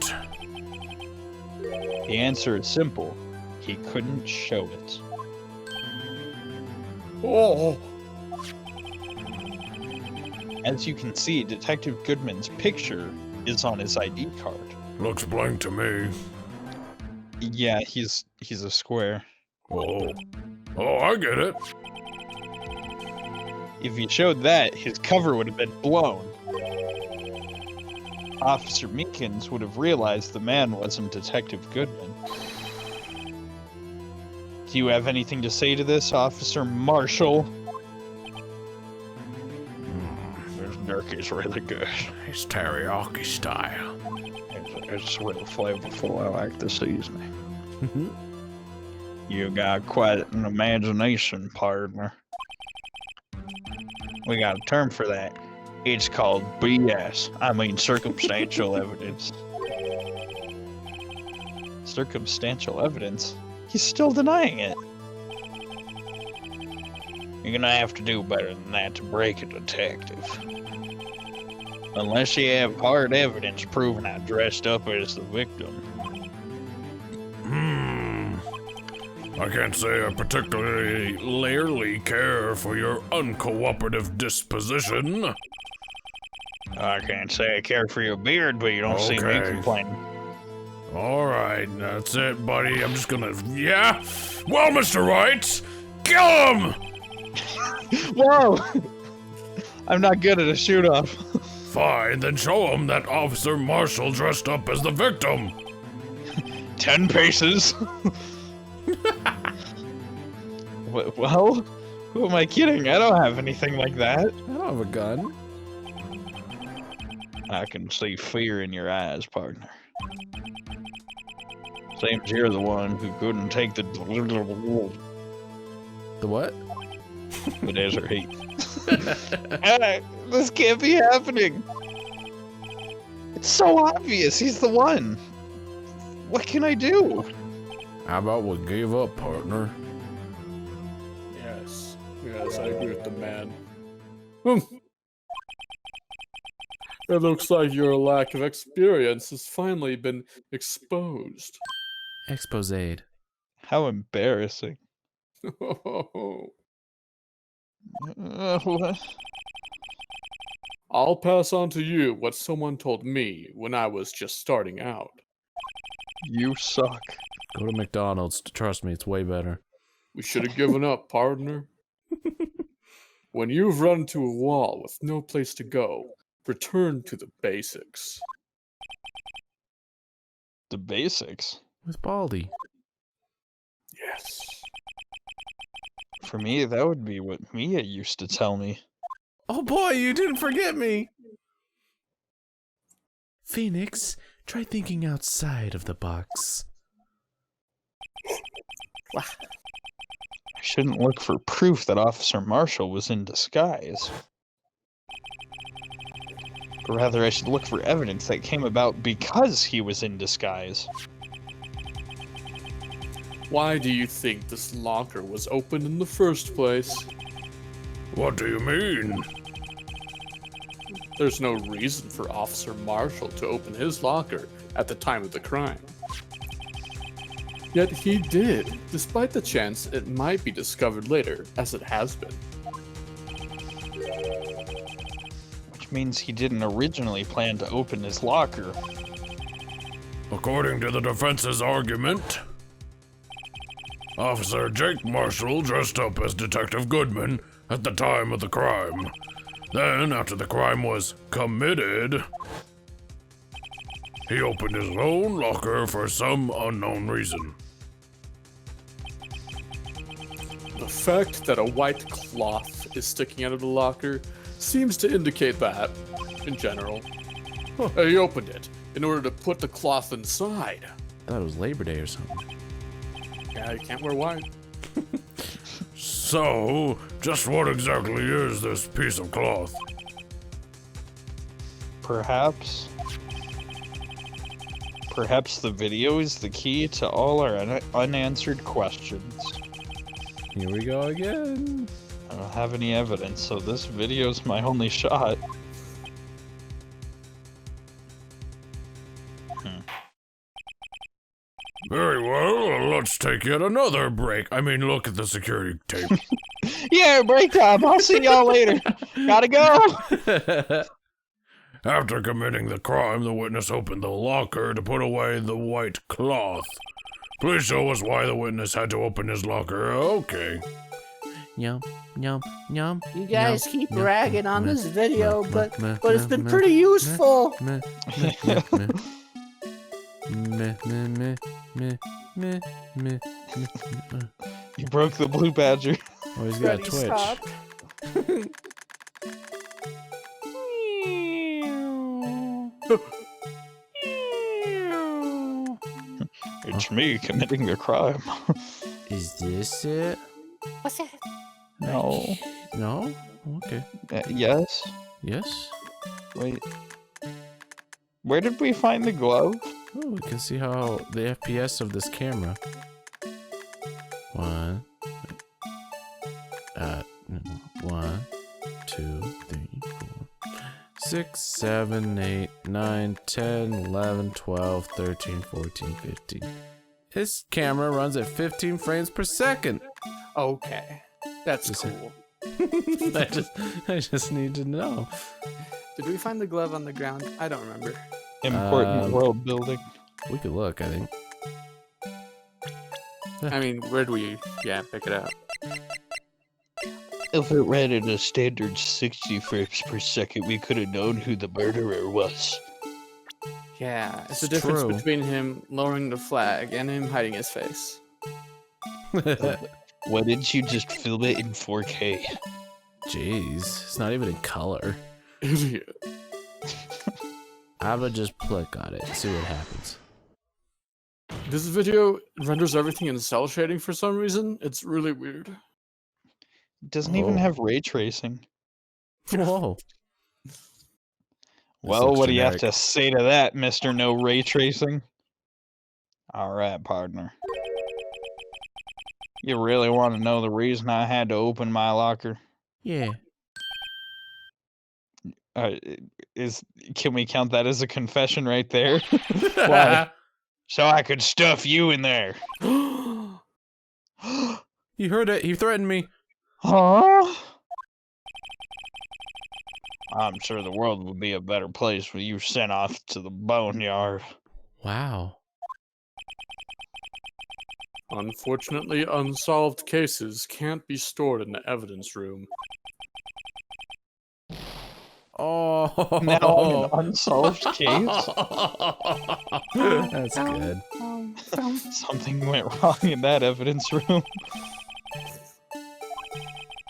The answer is simple. He couldn't show it. Oh, As you can see, Detective Goodman's picture is on his ID card. Looks blank to me. Yeah, he's a square. Oh, I get it. If he showed that, his cover would have been blown. Officer Meekins would have realized the man wasn't Detective Goodman. Do you have anything to say to this, Officer Marshall? This jerky's really good. It's teriyaki style. It's real flavorful. I like the seasoning. You got quite an imagination, partner. We got a term for that. It's called BS. I mean circumstantial evidence. Circumstantial evidence? He's still denying it. You're gonna have to do better than that to break a detective. Unless you have hard evidence proving I dressed up as the victim. I can't say I particularly care for your uncooperative disposition. I can't say I care for your beard, but you don't see me Okay. complaining. Alright, that's it, buddy. I'm just gonna... Yeah? Well, Mr. Wright, kill him! Whoa! I'm not good at a shoot-off. Fine, then show him that Officer Marshall dressed up as the victim. 10 paces. Well, who am I kidding? I don't have anything like that. I don't have a gun. I can see fear in your eyes, partner. Seems you're the one who couldn't take the The what? desert heat. This can't be happening. It's so obvious. He's the one. What can I do? How about we give up, partner? yes, I agree with the man. It looks like your lack of experience has finally been exposed. Exposade. How embarrassing. What? I'll pass on to you what someone told me when I was just starting out. You suck. Go to McDonald's. Trust me, it's way better. We should have given up, partner. When you've run into a wall with no place to go, return to the basics. The basics. With Baldy. Yes. For me, that would be what Mia used to tell me. Oh boy, you didn't forget me! Phoenix, try thinking outside of the box. I shouldn't look for proof that Officer Marshall was in disguise. But rather, I should look for evidence that came about because he was in disguise. Why do you think this locker was open in the first place? What do you mean? There's no reason for Officer Marshall to open his locker at the time of the crime. Yet he did, despite the chance it might be discovered later, as it has been. Which means he didn't originally plan to open his locker. According to the defense's argument, Officer Jake Marshall dressed up as Detective Goodman at the time of the crime. Then, after the crime was committed, he opened his own locker for some unknown reason. The fact that a white cloth is sticking out of the locker seems to indicate that, in general, he opened it in order to put the cloth inside. I thought it was Labor Day or something. Yeah, you can't wear white. So, just what exactly is this piece of cloth? Perhaps the video is the key to all our unanswered questions. Here we go again. I don't have any evidence, so this video's my only shot. Very well, let's take yet another break. I mean, look at the security tape. Yeah, break time. I'll see y'all later. Gotta go. After committing the crime, the witness opened the locker to put away the white cloth. Please show us why the witness had to open his locker. Okay. Yum, yum, yum. You guys yum, keep yum, ragging on meh, this video, meh, but meh, but it's meh, been meh, pretty useful. Meh, meh, meh, meh, meh, meh, meh, meh, meh, meh, meh. You broke the blue badger. Oh, he's got a Ready, twitch. stop. It's me committing the crime. Is this it? What's that? No. No? Okay. Yes? Yes? Wait. Where did we find the glove? Oh, we can see how the FPS of this camera. 1, 2, 3, 4, 6, 7, 8, 9, 10, 11, 12, 13, 14, 15. This camera runs at 15 frames per second. Okay, that's Is it- cool. I just need to know. Did we find the glove on the ground? I don't remember. Important world building. We could look, I think. I mean, where do we, pick it up? If it ran at a standard 60 frames per second, we could have known who the murderer was. Yeah, it's the It's difference true. between him lowering the flag and him hiding his face. Why didn't you just film it in 4K? Jeez, it's not even in color. Idiot. I would just click on it and see what happens. This video renders everything in cell shading for some reason. It's really weird. It doesn't even Oh. have ray tracing. Whoa. Well, looks what do you have generic. to say to that, Mr. No Ray Tracing? Alright, partner. You really want to know the reason I had to open my locker? Yeah. Uh, can we count that as a confession right there? Why? So I could stuff you in there. You heard it. He threatened me. Huh? I'm sure the world would be a better place with you sent off to the boneyard. Wow. Unfortunately, unsolved cases can't be stored in the evidence room. Oh. Now I'm an unsolved case. That's good. Something went wrong in that evidence room.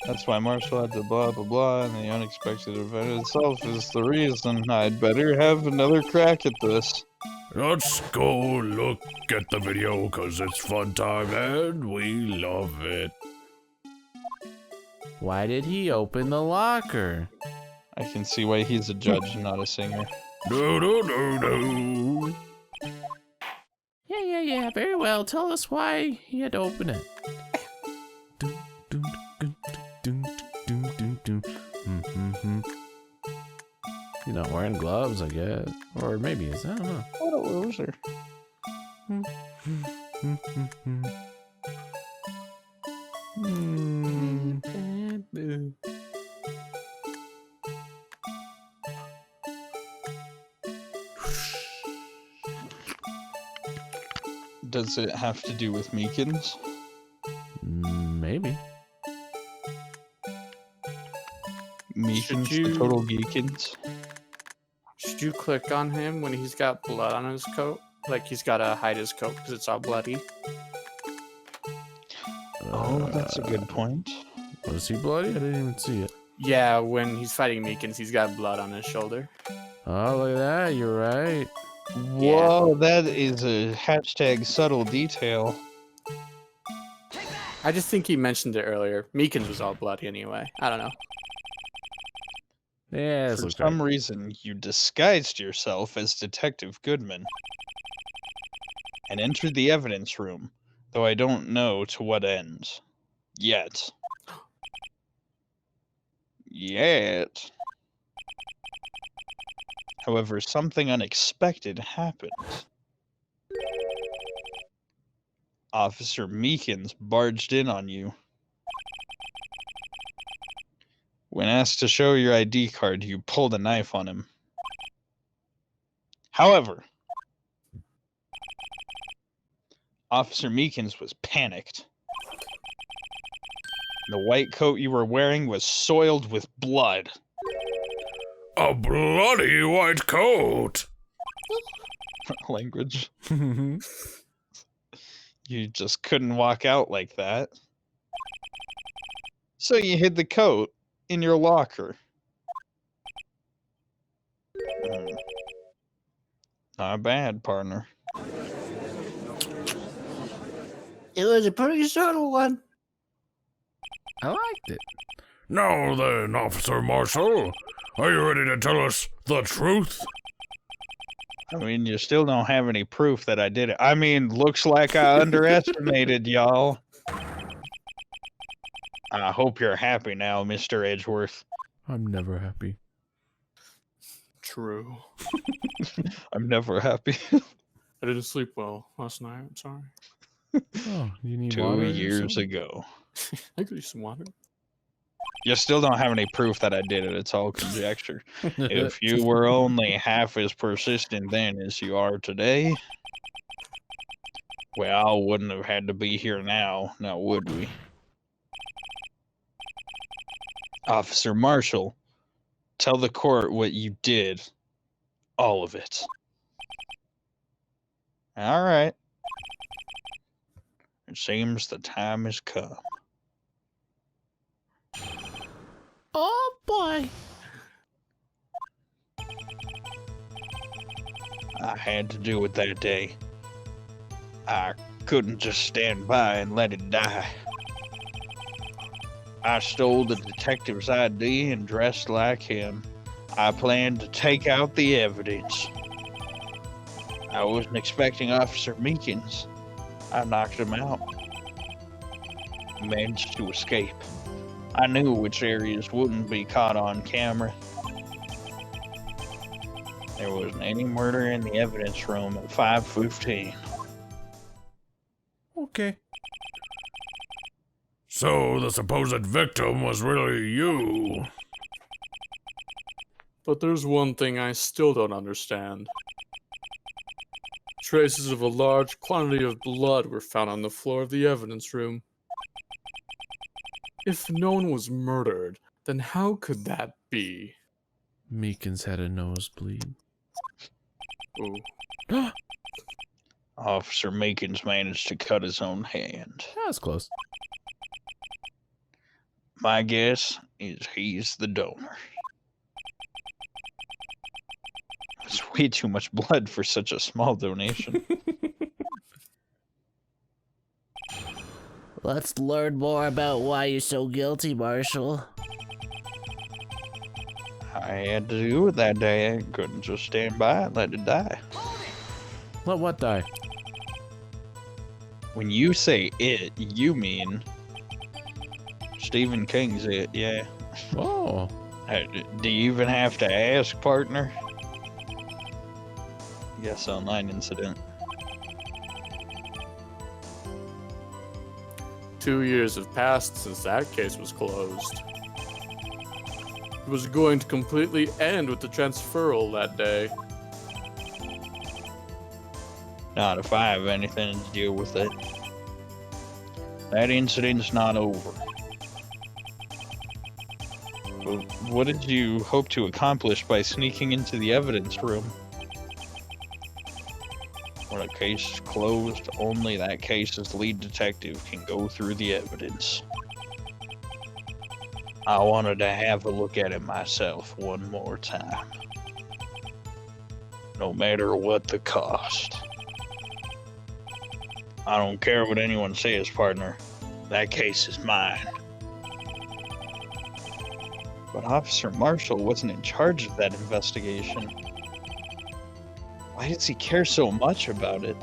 That's why Marshall had to blah blah blah, and the unexpected event itself is the reason. I'd better have another crack at this. Let's go look at the video, cause it's fun time and we love it. Why did he open the locker? I can see why he's a judge, not a singer. No. Yeah. Very well. Tell us why he had to open it. He's not wearing gloves, I guess. Or maybe he's. I don't know. What a loser. Does it have to do with Meekins? Maybe. Meekins, Should the you- total geekins? Should you click on him when he's got blood on his coat? Like he's gotta hide his coat because it's all bloody. Oh, that's a good point. Was he bloody? I didn't even see it. Yeah, when he's fighting Meekins, he's got blood on his shoulder. Oh, look at that. You're right. Whoa, that is a hashtag subtle detail. I just think he mentioned it earlier. Meekins was all bloody anyway. I don't know. Yeah, this For looks some right. reason, you disguised yourself as Detective Goodman and entered the evidence room, though I don't know to what end. Yet. However, something unexpected happened. Officer Meekins barged in on you. When asked to show your ID card, you pulled a knife on him. However, Officer Meekins was panicked. The white coat you were wearing was soiled with blood. A bloody white coat. Language. You just couldn't walk out like that. So you hid the coat in your locker. Not bad, partner. It was a pretty subtle one. I liked it. Now then, Officer Marshall, are you ready to tell us the truth? I mean, you still don't have any proof that I did it. I mean, looks like I underestimated y'all. I hope you're happy now, Mr. Edgeworth. I'm never happy. True. I'm never happy. I didn't sleep well last night. I'm sorry. Oh, you need 2 water or years something? ago. I could use some water. You still don't have any proof that I did it. It's all conjecture. If you were only half as persistent then as you are today, well, I wouldn't have had to be here now, would we? Officer Marshall, tell the court what you did. All of it. All right. It seems the time has come. Oh boy. I had to do it that day. I couldn't just stand by and let it die. I stole the detective's ID and dressed like him. I planned to take out the evidence. I wasn't expecting Officer Meekins. I knocked him out. Managed to escape. I knew which areas wouldn't be caught on camera. There wasn't any murder in the evidence room at 5:15. Okay. So the supposed victim was really you. But there's one thing I still don't understand. Traces of a large quantity of blood were found on the floor of the evidence room. If no one was murdered, then how could that be? Meekins had a nosebleed. Ooh. Officer Meekins managed to cut his own hand. That was close. My guess is he's the donor. It's way too much blood for such a small donation. Let's learn more about why you're so guilty, Marshall. I had to do it that day. I couldn't just stand by and let it die. Let what die? When you say it, you mean Stephen King's it, yeah. Oh. Do you even have to ask, partner? Yes, online incident. 2 years have passed since that case was closed. It was going to completely end with the transferal that day. Not if I have anything to deal with it. That incident's not over. But what did you hope to accomplish by sneaking into the evidence room? When a case is closed, only that case's lead detective can go through the evidence. I wanted to have a look at it myself one more time. No matter what the cost. I don't care what anyone says, partner. That case is mine. But Officer Marshall wasn't in charge of that investigation. Why does he care so much about it?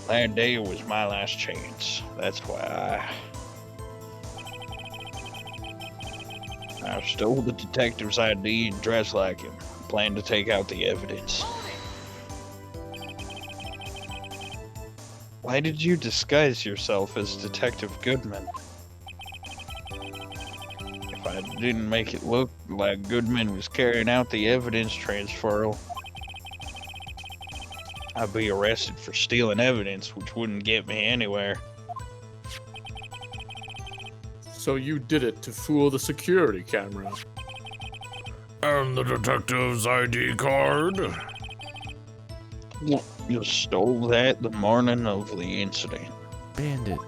That day was my last chance. That's why I stole the detective's ID and dressed like him. Planned to take out the evidence. Why did you disguise yourself as Detective Goodman? If I didn't make it look like Goodman was carrying out the evidence transferal, I'd be arrested for stealing evidence, which wouldn't get me anywhere. So you did it to fool the security camera. And the detective's ID card? You stole that the morning of the incident. Bandit.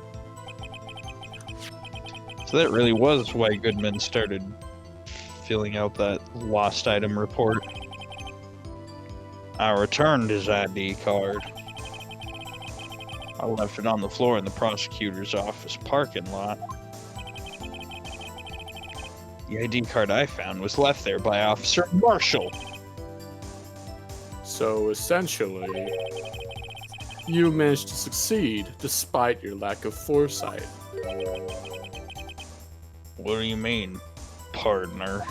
So that really was why Goodman started filling out that lost item report. I returned his ID card. I left it on the floor in the prosecutor's office parking lot. The ID card I found was left there by Officer Marshall. So essentially, you managed to succeed despite your lack of foresight. What do you mean, partner?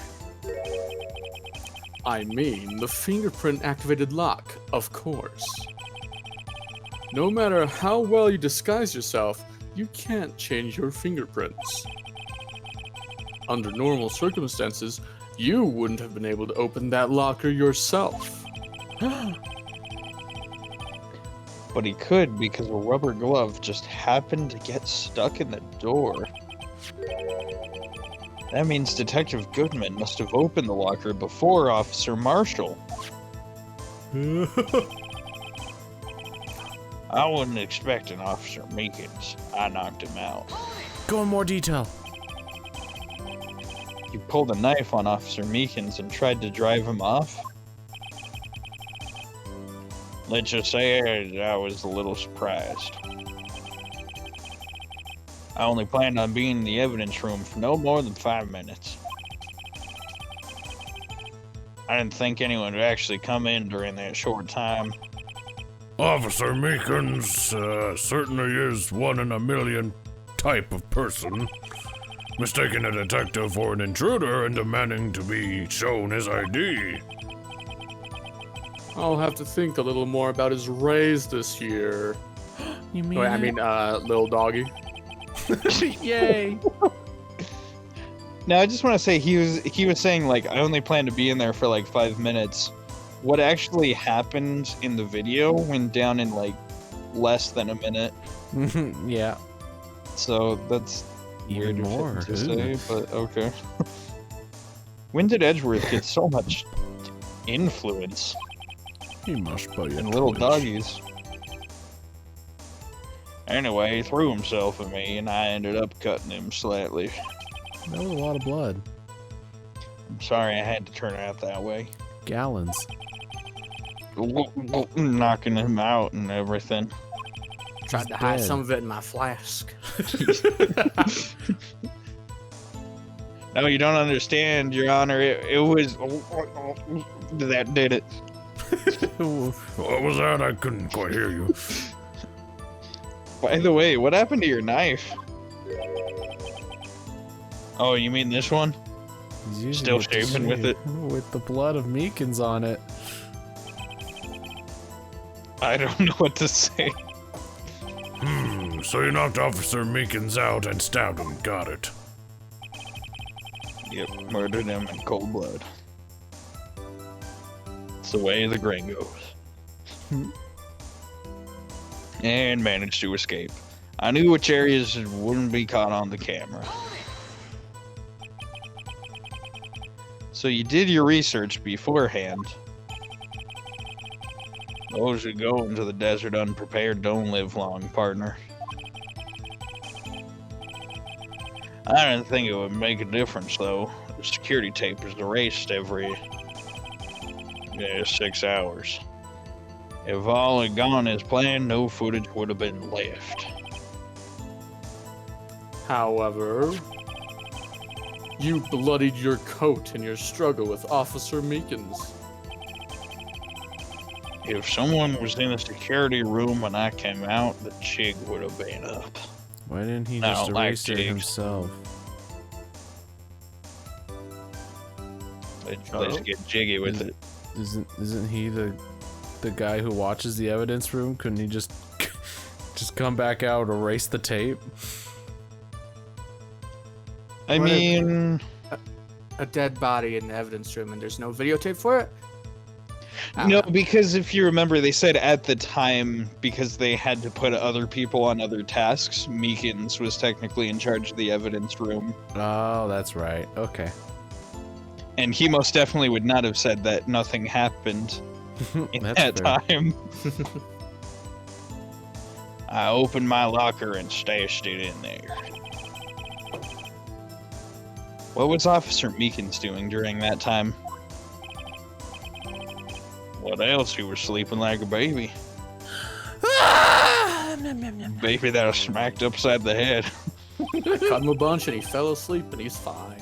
I mean the fingerprint activated lock, of course. No matter how well you disguise yourself, you can't change your fingerprints. Under normal circumstances, you wouldn't have been able to open that locker yourself. But he could because a rubber glove just happened to get stuck in the door. That means Detective Goodman must have opened the locker before Officer Marshall. I wasn't expecting Officer Meekins. I knocked him out. Go in more detail. You pulled a knife on Officer Meekins and tried to drive him off? Let's just say I was a little surprised. I only planned on being in the evidence room for no more than 5 minutes. I didn't think anyone would actually come in during that short time. Officer Meekins certainly is one in a million type of person. mistaking a detective for an intruder and demanding to be shown his ID. I'll have to think a little more about his raise this year. You mean? Wait, I mean, little doggy. Yay! Now, I just want to say he was saying like I only plan to be in there for like 5 minutes. What actually happened in the video went down in like less than a minute. Yeah. So that's Even weird more. to say, but okay. When did Edgeworth get so much influence He must be a in little twitch. doggies? Anyway, he threw himself at me, and I ended up cutting him slightly. That was a lot of blood. I'm sorry I had to turn out that way. Gallons. Knocking him out and everything. Tried to hide dead. some of it in my flask. No, you don't understand, Your Honor. It was that did it. What was that? I couldn't quite hear you. By the way, what happened to your knife? Oh, you mean this one? He's using Still it to shaving with shave. it? With the blood of Meekins on it. I don't know what to say. So you knocked Officer Meekins out and stabbed him. Got it. Yep, murdered him in cold blood. It's the way the grain goes. And managed to escape. I knew which areas wouldn't be caught on the camera. So you did your research beforehand. Those who go into the desert unprepared don't live long, partner. I didn't think it would make a difference, though. The security tape is erased every 6 hours. If all had gone as planned, no footage would have been left. However, you bloodied your coat in your struggle with Officer Meekins. If someone was in the security room when I came out, the jig would have been up. Why didn't he I just don't like erase it jigs. himself? Let's get jiggy with it. Isn't he the guy who watches the evidence room? Couldn't he just come back out, erase the tape? I What if- mean, A dead body in the evidence room, and there's no videotape for it? no, because if you remember, they said at the time, because they had to put other people on other tasks, Meekins was technically in charge of the evidence room. Oh, that's right. Okay. And he most definitely would not have said that nothing happened in That's that fair. time. I opened my locker and stashed it in there. What was Officer Meekins doing during that time? What else? He was sleeping like a baby. Baby that was smacked upside the head. Cut him a bunch and he fell asleep and he's fine.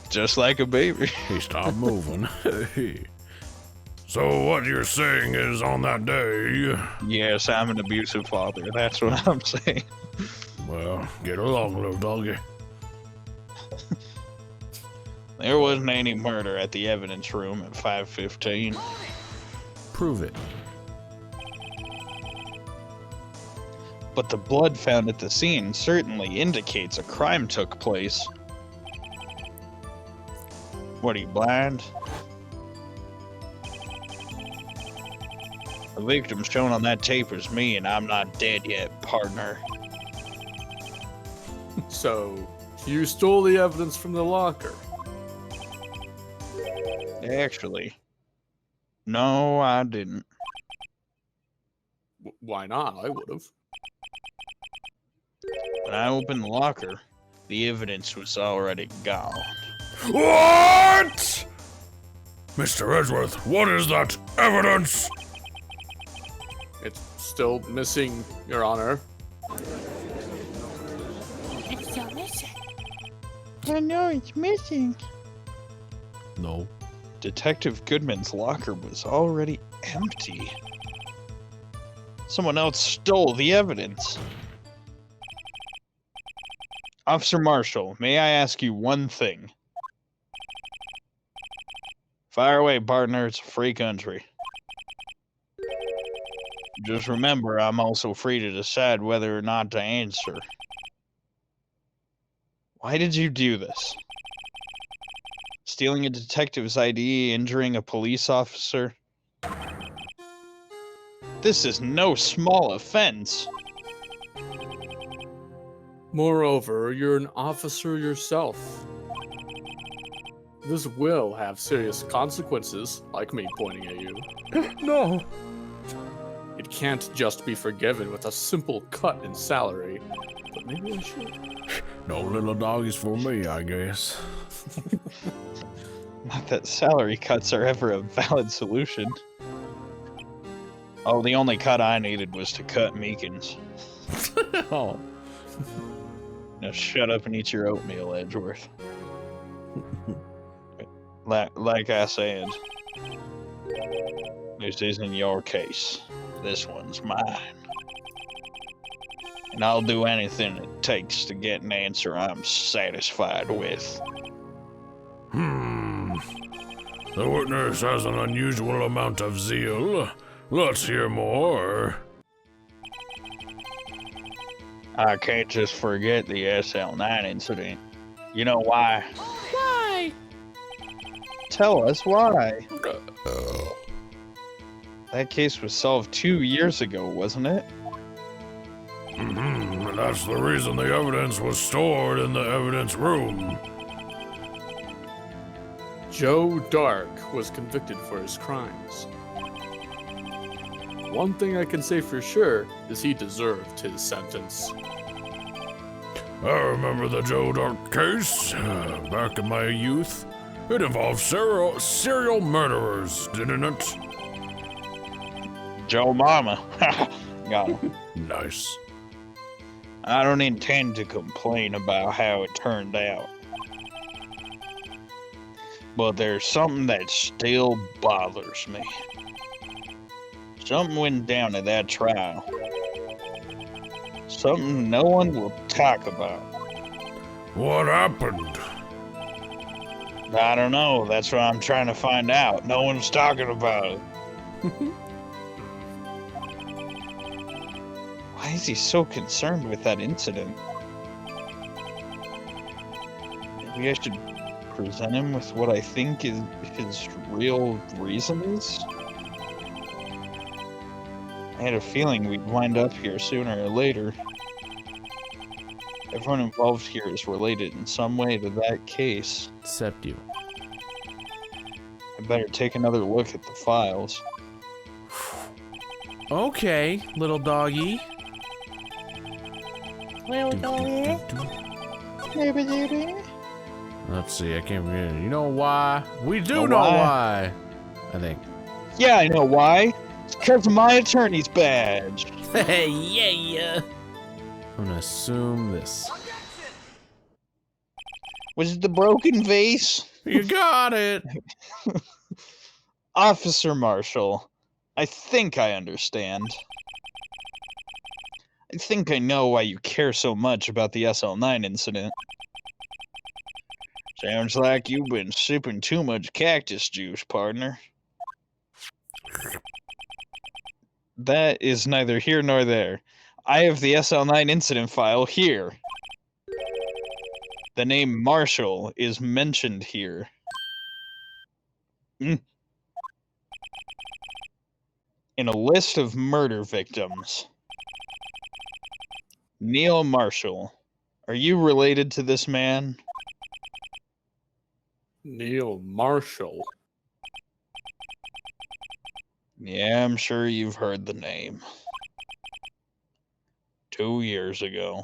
Just like a baby. He stopped moving. So what you're saying is on that day, Yes, I'm an abusive father. That's what I'm saying. well, get along, little doggy. There wasn't any murder at the evidence room at 5:15. Prove it. But the blood found at the scene certainly indicates a crime took place. What, are you blind? The victim shown on that tape is me, and I'm not dead yet, partner. So, you stole the evidence from the locker. Actually, no, I didn't. Why not? I would have. When I opened the locker, the evidence was already gone. What? Mr. Edgeworth, what is that evidence? It's still missing, Your Honor. It's still missing. I know it's missing. No. Detective Goodman's locker was already empty. Someone else stole the evidence. Officer Marshall, may I ask you one thing? Fire away, partner. It's a free country. Just remember, I'm also free to decide whether or not to answer. Why did you do this? Stealing a detective's ID, injuring a police officer? This is no small offense. Moreover, you're an officer yourself. This will have serious consequences, like me pointing at you. No. It can't just be forgiven with a simple cut in salary. But maybe I should. No little doggies for me, I guess. Not that salary cuts are ever a valid solution. Oh, the only cut I needed was to cut Meekins. Oh. Now shut up and eat your oatmeal, Edgeworth. Like I said, this isn't your case. This one's mine. And I'll do anything it takes to get an answer I'm satisfied with. The witness has an unusual amount of zeal. Let's hear more. I can't just forget the SL9 incident. You know why? Why? Tell us why. That case was solved 2 years ago, wasn't it? And that's the reason the evidence was stored in the evidence room. Joe Dark was convicted for his crimes. One thing I can say for sure is he deserved his sentence. I remember the Joe Dark case back in my youth. It involved serial murderers, didn't it? Joe Mama. Got him. Nice. I don't intend to complain about how it turned out. But there's something that still bothers me. Something went down at that trial. Something no one will talk about. What happened? I don't know. That's what I'm trying to find out. No one's talking about it. Why is he so concerned with that incident? Maybe I should present him with what I think is his real reasons? I had a feeling we'd wind up here sooner or later. Everyone involved here is related in some way to that case. Except you. I better take another look at the files. Okay, little doggy. Little doggy. Let's see, I can't remember. You know why? We do Know know why? why. I think. Yeah, I know why. It's because of my attorney's badge. Hey, yeah. I'm gonna assume this. Was it the broken vase? You got it. Officer Marshall, I think I understand. I think I know why you care so much about the SL9 incident. Sounds like you've been sipping too much cactus juice, partner. That is neither here nor there. I have the SL9 incident file here. The name Marshall is mentioned here. In a list of murder victims. Neil Marshall. Are you related to this man? Neil Marshall. Yeah, I'm sure you've heard the name. 2 years ago.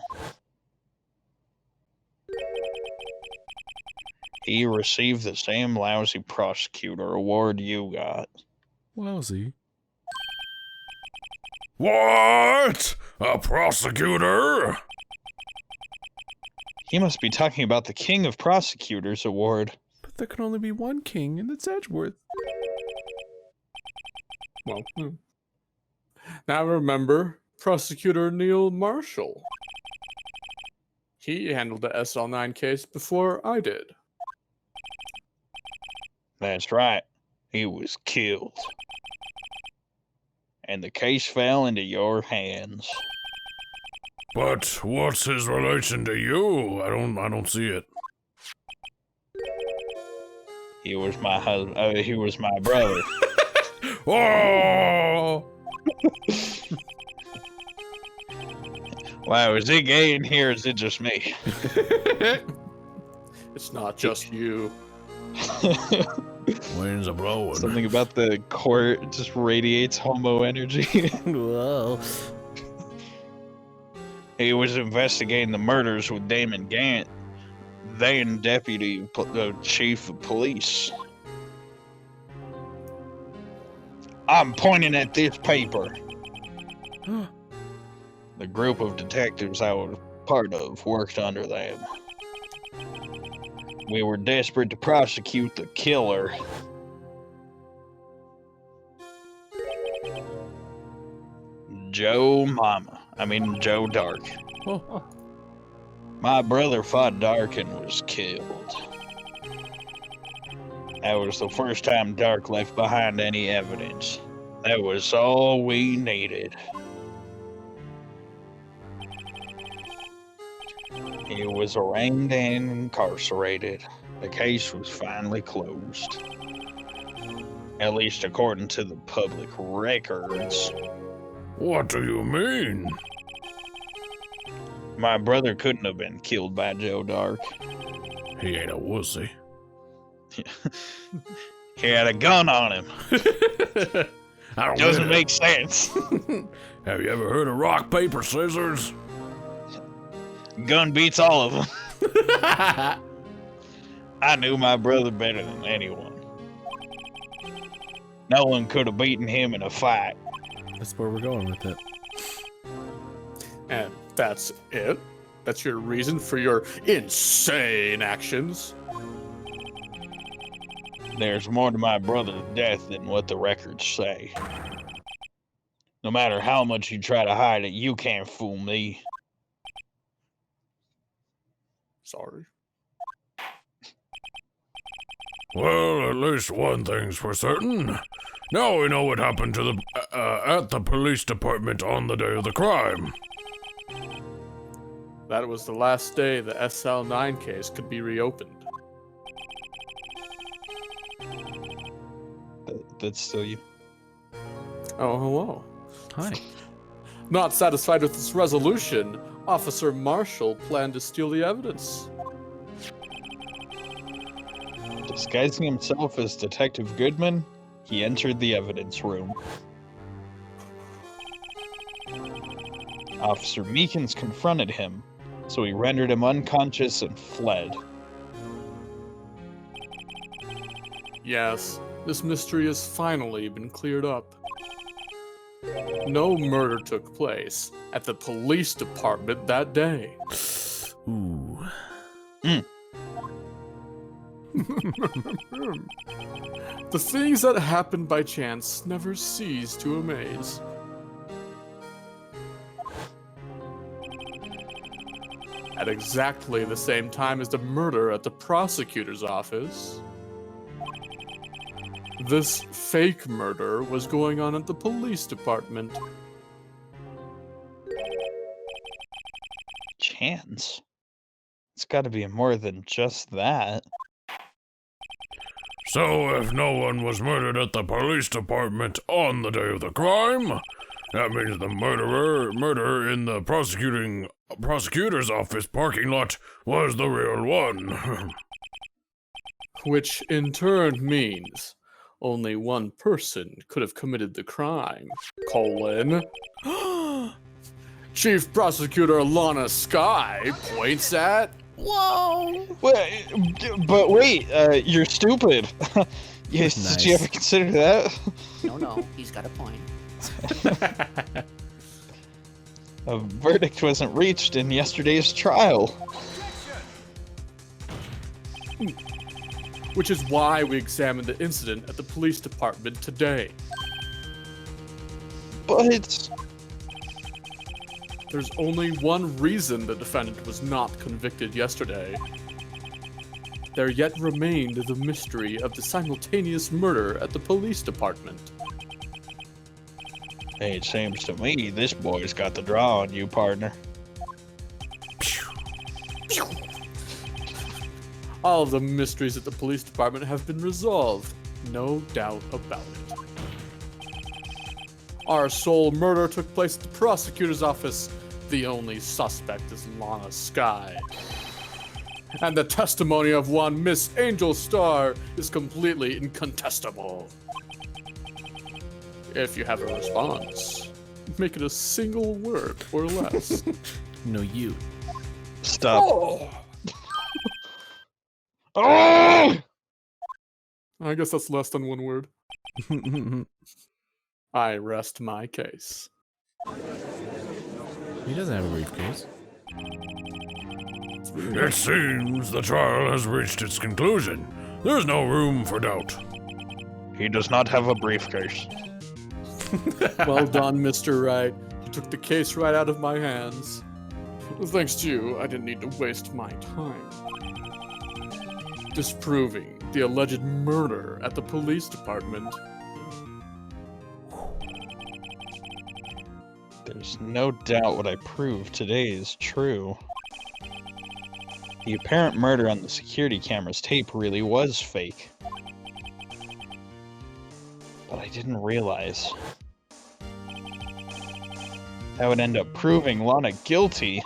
He received the same lousy prosecutor award you got. Lousy. What? A prosecutor? He must be talking about the King of Prosecutors award. But there can only be one king, and it's Edgeworth. Well, now remember Prosecutor Neil Marshall. He handled the SL9 case before I did. That's right. He was killed. And the case fell into your hands. But what's his relation to you? I don't see it. He was my husband. He was my brother. Oh! Wow, is it gay in here? Or is it just me? It's not just you. Winds are blowing. Something about the court just radiates homo energy. Whoa. He was investigating the murders with Damon Gant, then deputy chief of police. I'm pointing at this paper. The group of detectives I was part of worked under them. We were desperate to prosecute the killer. Joe Dark. Oh. My brother fought Dark and was killed. That was the first time Dark left behind any evidence. That was all we needed. He was arraigned and incarcerated. The case was finally closed. At least according to the public records. What do you mean? My brother couldn't have been killed by Joe Dark. He ain't a wussy. He had a gun on him. I don't Doesn't get it. make sense. Have you ever heard of rock, paper, scissors? Gun beats all of them. I knew my brother better than anyone. No one could have beaten him in a fight. That's where we're going with it. And that's it? That's your reason for your insane actions? There's more to my brother's death than what the records say. No matter how much you try to hide it, you can't fool me. Sorry. Well, at least one thing's for certain. Now we know what happened to the at the police department on the day of the crime. That was the last day the SL9 case could be reopened. That's still you. Oh, hello. Hi. Not satisfied with this resolution, Officer Marshall planned to steal the evidence. Disguising himself as Detective Goodman, he entered the evidence room. Officer Meekins confronted him, so he rendered him unconscious and fled. Yes, this mystery has finally been cleared up. No murder took place at the police department that day. Ooh. The things that happen by chance never cease to amaze. At exactly the same time as the murder at the prosecutor's office, this fake murder was going on at the police department. Chance? It's gotta be more than just that. So if no one was murdered at the police department on the day of the crime, that means the murder in the prosecutor's office parking lot was the real one. Which in turn means only one person could have committed the crime. Chief Prosecutor Lana Sky points at... Whoa! But wait, you're stupid. Yes, Nice. Did you ever consider that? No, he's got a point. A verdict wasn't reached in yesterday's trial. Which is why we examined the incident at the police department today. But There's only one reason the defendant was not convicted yesterday. There yet remained the mystery of the simultaneous murder at the police department. Hey, it seems to me this boy's got the draw on you, partner. All of the mysteries at the police department have been resolved, no doubt about it. Our sole murder took place at the prosecutor's office. The only suspect is Lana Sky. And the testimony of one Miss Angel Star is completely incontestable. If you have a response, make it a single word or less. No, you. Stop. Oh! Oh! I guess that's less than one word. I rest my case. He doesn't have a briefcase. It seems the trial has reached its conclusion. There's no room for doubt. He does not have a briefcase. Well done, Mr. Wright. You took the case right out of my hands. Thanks to you, I didn't need to waste my time. Disproving the alleged murder at the police department. There's no doubt what I proved today is true. The apparent murder on the security camera's tape really was fake. But I didn't realize that would end up proving Lana guilty.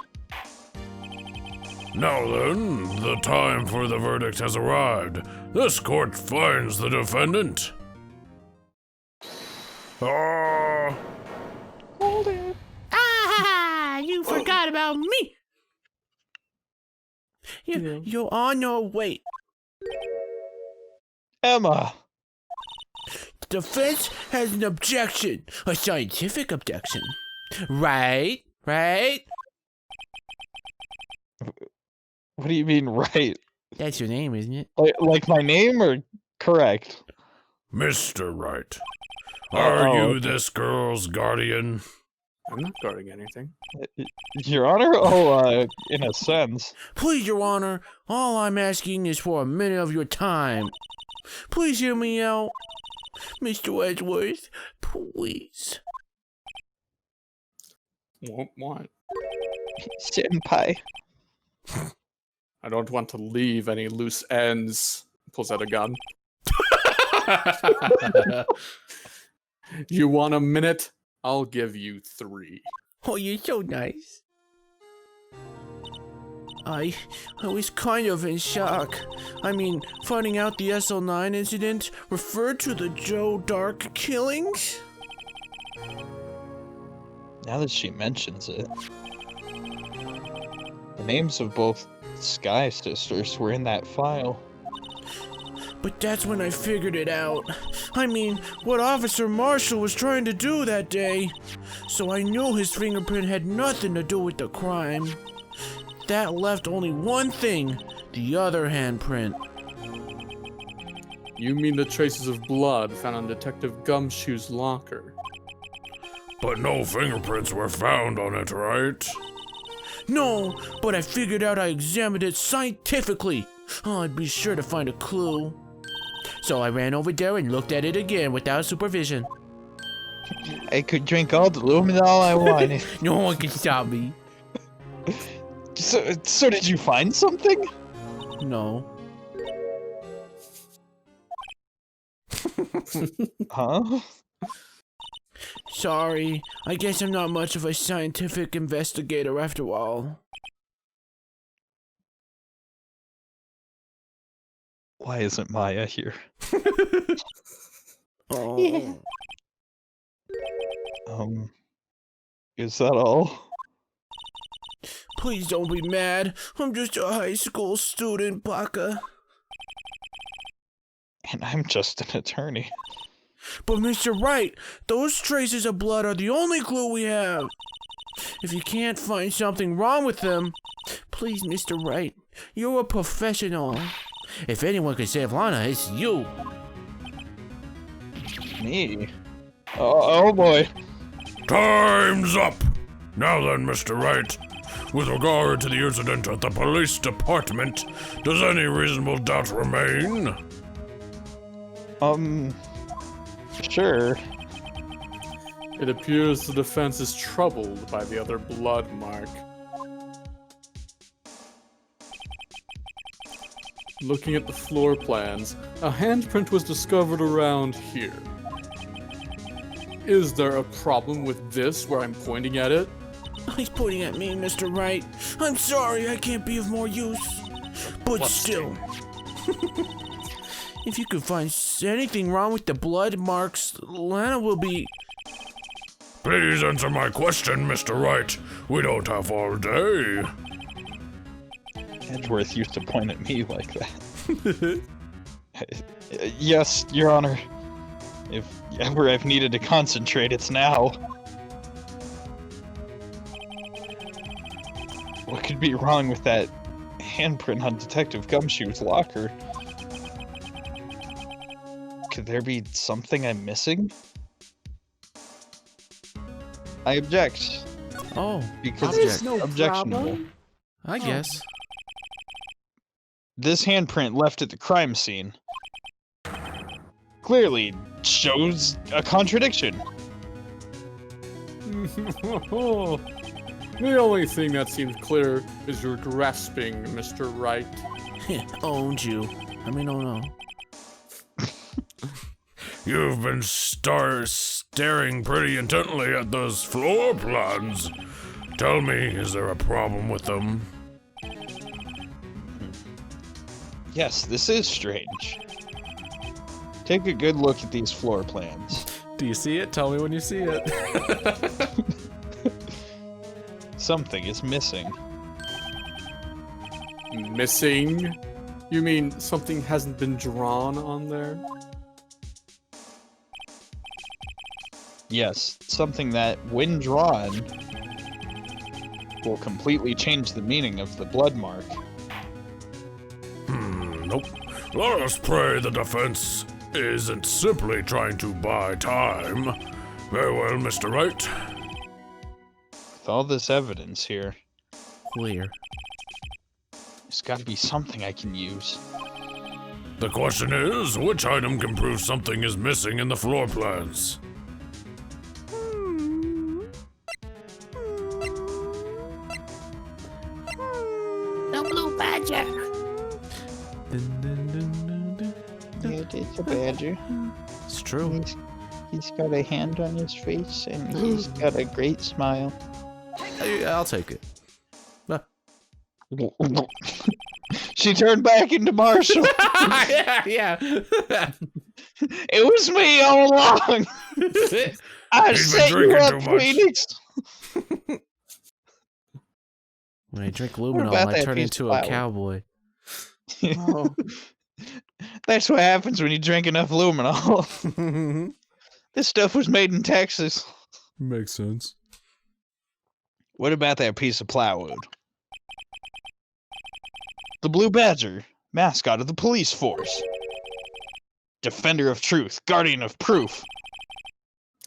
Now then, the time for the verdict has arrived. This court finds the defendant. Hold it. Ah, you forgot about me. Your Honor, wait. Emma! The defense has an objection, a scientific objection. Right? Right? What do you mean, right? That's your name, isn't it? Like my name, or correct? Mr. Wright, are Uh-oh. you this girl's guardian? I'm not guarding anything. Your Honor? Oh, in a sense. Please, Your Honor, all I'm asking is for a minute of your time. Please hear me out. Mr. Edgeworth, please. What? Senpai. I don't want to leave any loose ends. Pulls out a gun. You want a minute? I'll give you 3. Oh, you're so nice. I was kind of in shock. I mean, finding out the SL9 incident referred to the Joe Dark killings? Now that she mentions it, the names of both Sky sisters were in that file. But that's when I figured it out. I mean, what Officer Marshall was trying to do that day. So I knew his fingerprint had nothing to do with the crime. That left only one thing, the other handprint. You mean the traces of blood found on Detective Gumshoe's locker? But no fingerprints were found on it, right? No, but I figured out I examined it scientifically. Oh, I'd be sure to find a clue. So I ran over there and looked at it again without supervision. I could drink all the luminol I wanted. No one can stop me. So did you find something? No. Huh? Sorry, I guess I'm not much of a scientific investigator after all. Why isn't Maya here? Oh. Is that all? Please don't be mad. I'm just a high school student, Baka. And I'm just an attorney. But Mr. Wright, those traces of blood are the only clue we have. If you can't find something wrong with them, please, Mr. Wright, you're a professional. If anyone can save Lana, it's you. Me? Oh boy. Time's up! Now then, Mr. Wright, with regard to the incident at the police department, does any reasonable doubt remain? Sure. It appears the defense is troubled by the other blood mark. Looking at the floor plans, a handprint was discovered around here. Is there a problem with this where I'm pointing at it? He's pointing at me, Mr. Wright. I'm sorry I can't be of more use. But still. If you could find anything wrong with the blood marks, Lana will be... Please answer my question, Mr. Wright. We don't have all day. Edgeworth used to point at me like that. Yes, Your Honor. If ever I've needed to concentrate, it's now. What could be wrong with that handprint on Detective Gumshoe's locker? Could there be something I'm missing? I object. Oh, Because object. it's objectionable. I guess. This handprint left at the crime scene clearly shows a contradiction. The only thing that seems clear is you're grasping, Mr. Wright. Owned you. I mean, oh no. You've been staring pretty intently at those floor plans. Tell me, is there a problem with them? Yes, this is strange. Take a good look at these floor plans. Do you see it? Tell me when you see it. Something is missing. Missing? You mean something hasn't been drawn on there? Yes, something that, when drawn, will completely change the meaning of the blood mark. Nope. Let us pray the defense isn't simply trying to buy time. Very well, Mr. Wright. With all this evidence here, Clear. there's gotta be something I can use. The question is, which item can prove something is missing in the floor plans? The blue badger. Dun, dun, dun, dun, dun. Yeah, it's a badger. It's true. He's got a hand on his face, and he's got a great smile. I'll take it. She turned back into Marshall. yeah. It was me all along. I He's been set you drinking up, too much. Phoenix. When I drink What luminol, about I that turn piece into of a plywood? cowboy. Oh. That's what happens when you drink enough luminol. This stuff was made in Texas. Makes sense. What about that piece of plywood? The Blue Badger, mascot of the police force. Defender of truth, guardian of proof.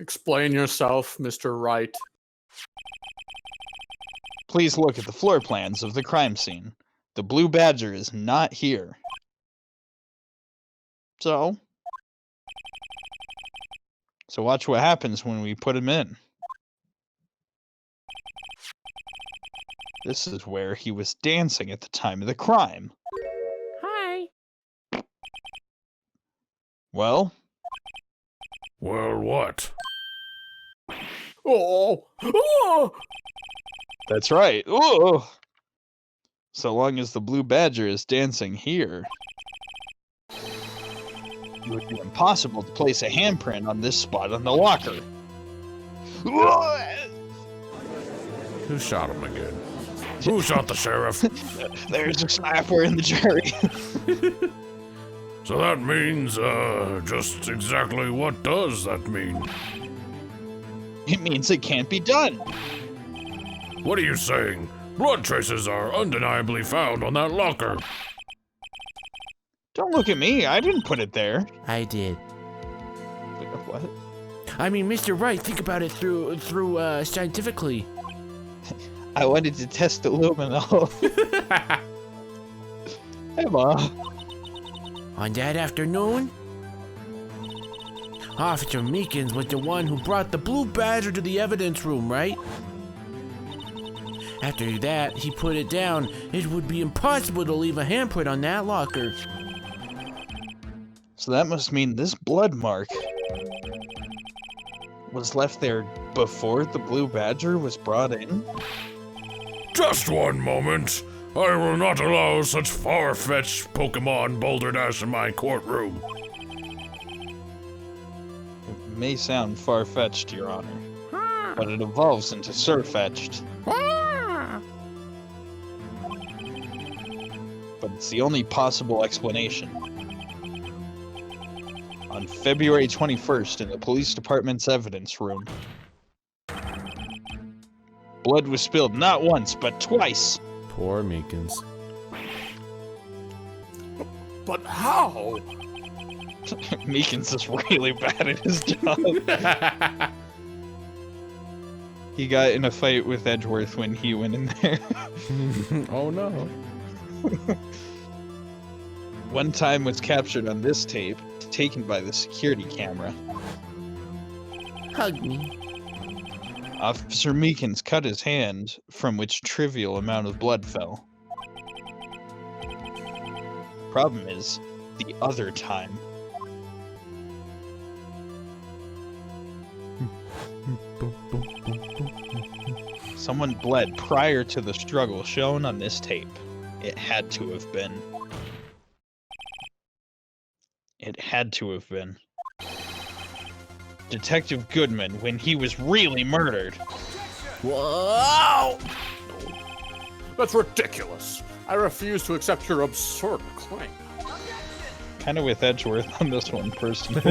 Explain yourself, Mr. Wright. Please look at the floor plans of the crime scene. The Blue Badger is not here. So watch what happens when we put him in. This is where he was dancing at the time of the crime. Hi. Well, Well, what? Oh! Oh! that's right. Ooh. So long as the Blue Badger is dancing here, it would be impossible to place a handprint on this spot on the locker. Who shot him again? Who shot the sheriff? There's a sniper in the jury. So that means, just exactly what does that mean? It means it can't be done. What are you saying? Blood traces are undeniably found on that locker. Don't look at me. I didn't put it there. I did. What? I mean, Mr. Wright, think about it through scientifically. I wanted to test aluminol. Hey, Ma. On that afternoon, Officer Meekins was the one who brought the blue badger to the evidence room, right? After that, he put it down. It would be impossible to leave a handprint on that locker. So that must mean this blood mark was left there before the blue badger was brought in? Just one moment. I will not allow such far-fetched Pokemon balderdash in my courtroom. It may sound far-fetched, Your Honor, but it evolves into Sir-fetched. But it's the only possible explanation. On February 21st, in the police department's evidence room, blood was spilled not once, but twice. Poor Meekins. But how? Meekins is really bad at his job. He got in a fight with Edgeworth when he went in there. Oh no. One time was captured on this tape, taken by the security camera. Hug me. Officer Meekins cut his hand, from which trivial amount of blood fell. Problem is, the other time. Someone bled prior to the struggle shown on this tape. It had to have been. It had to have been Detective Goodman when he was really murdered. Whoa! That's ridiculous. I refuse to accept your absurd claim. Kind of with Edgeworth on this one, personally.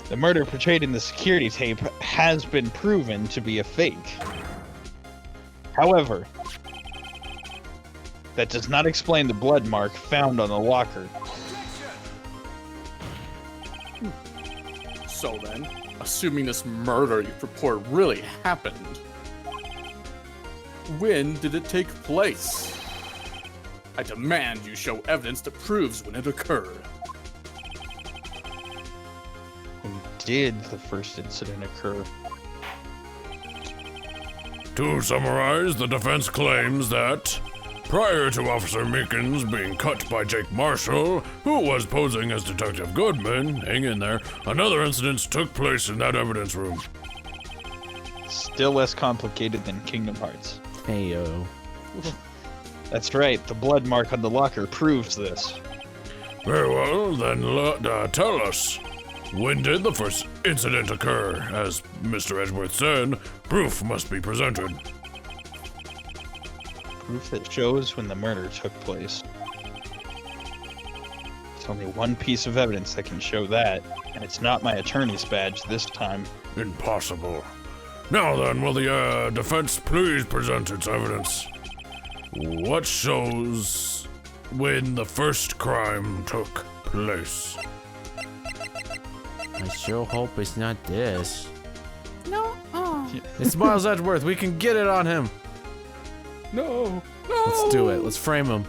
The murder portrayed in the security tape has been proven to be a fake. However, that does not explain the blood mark found on the locker. So then, assuming this murder you purport really happened, when did it take place? I demand you show evidence that proves when it occurred. When did the first incident occur? To summarize, the defense claims that prior to Officer Meekins being cut by Jake Marshall, who was posing as Detective Goodman, hang in there, another incident took place in that evidence room. Still less complicated than Kingdom Hearts. Heyo. That's right, the blood mark on the locker proves this. Very well, then tell us, when did the first incident occur? As Mr. Edgeworth said, proof must be presented. Proof that shows when the murder took place. There's only one piece of evidence that can show that, and it's not my attorney's badge this time. Impossible. Now then, will the defense please present its evidence? What shows when the first crime took place? I sure hope it's not this. No. Oh. It's Miles Edgeworth. We can get it on him. No! Let's do it. Let's frame him.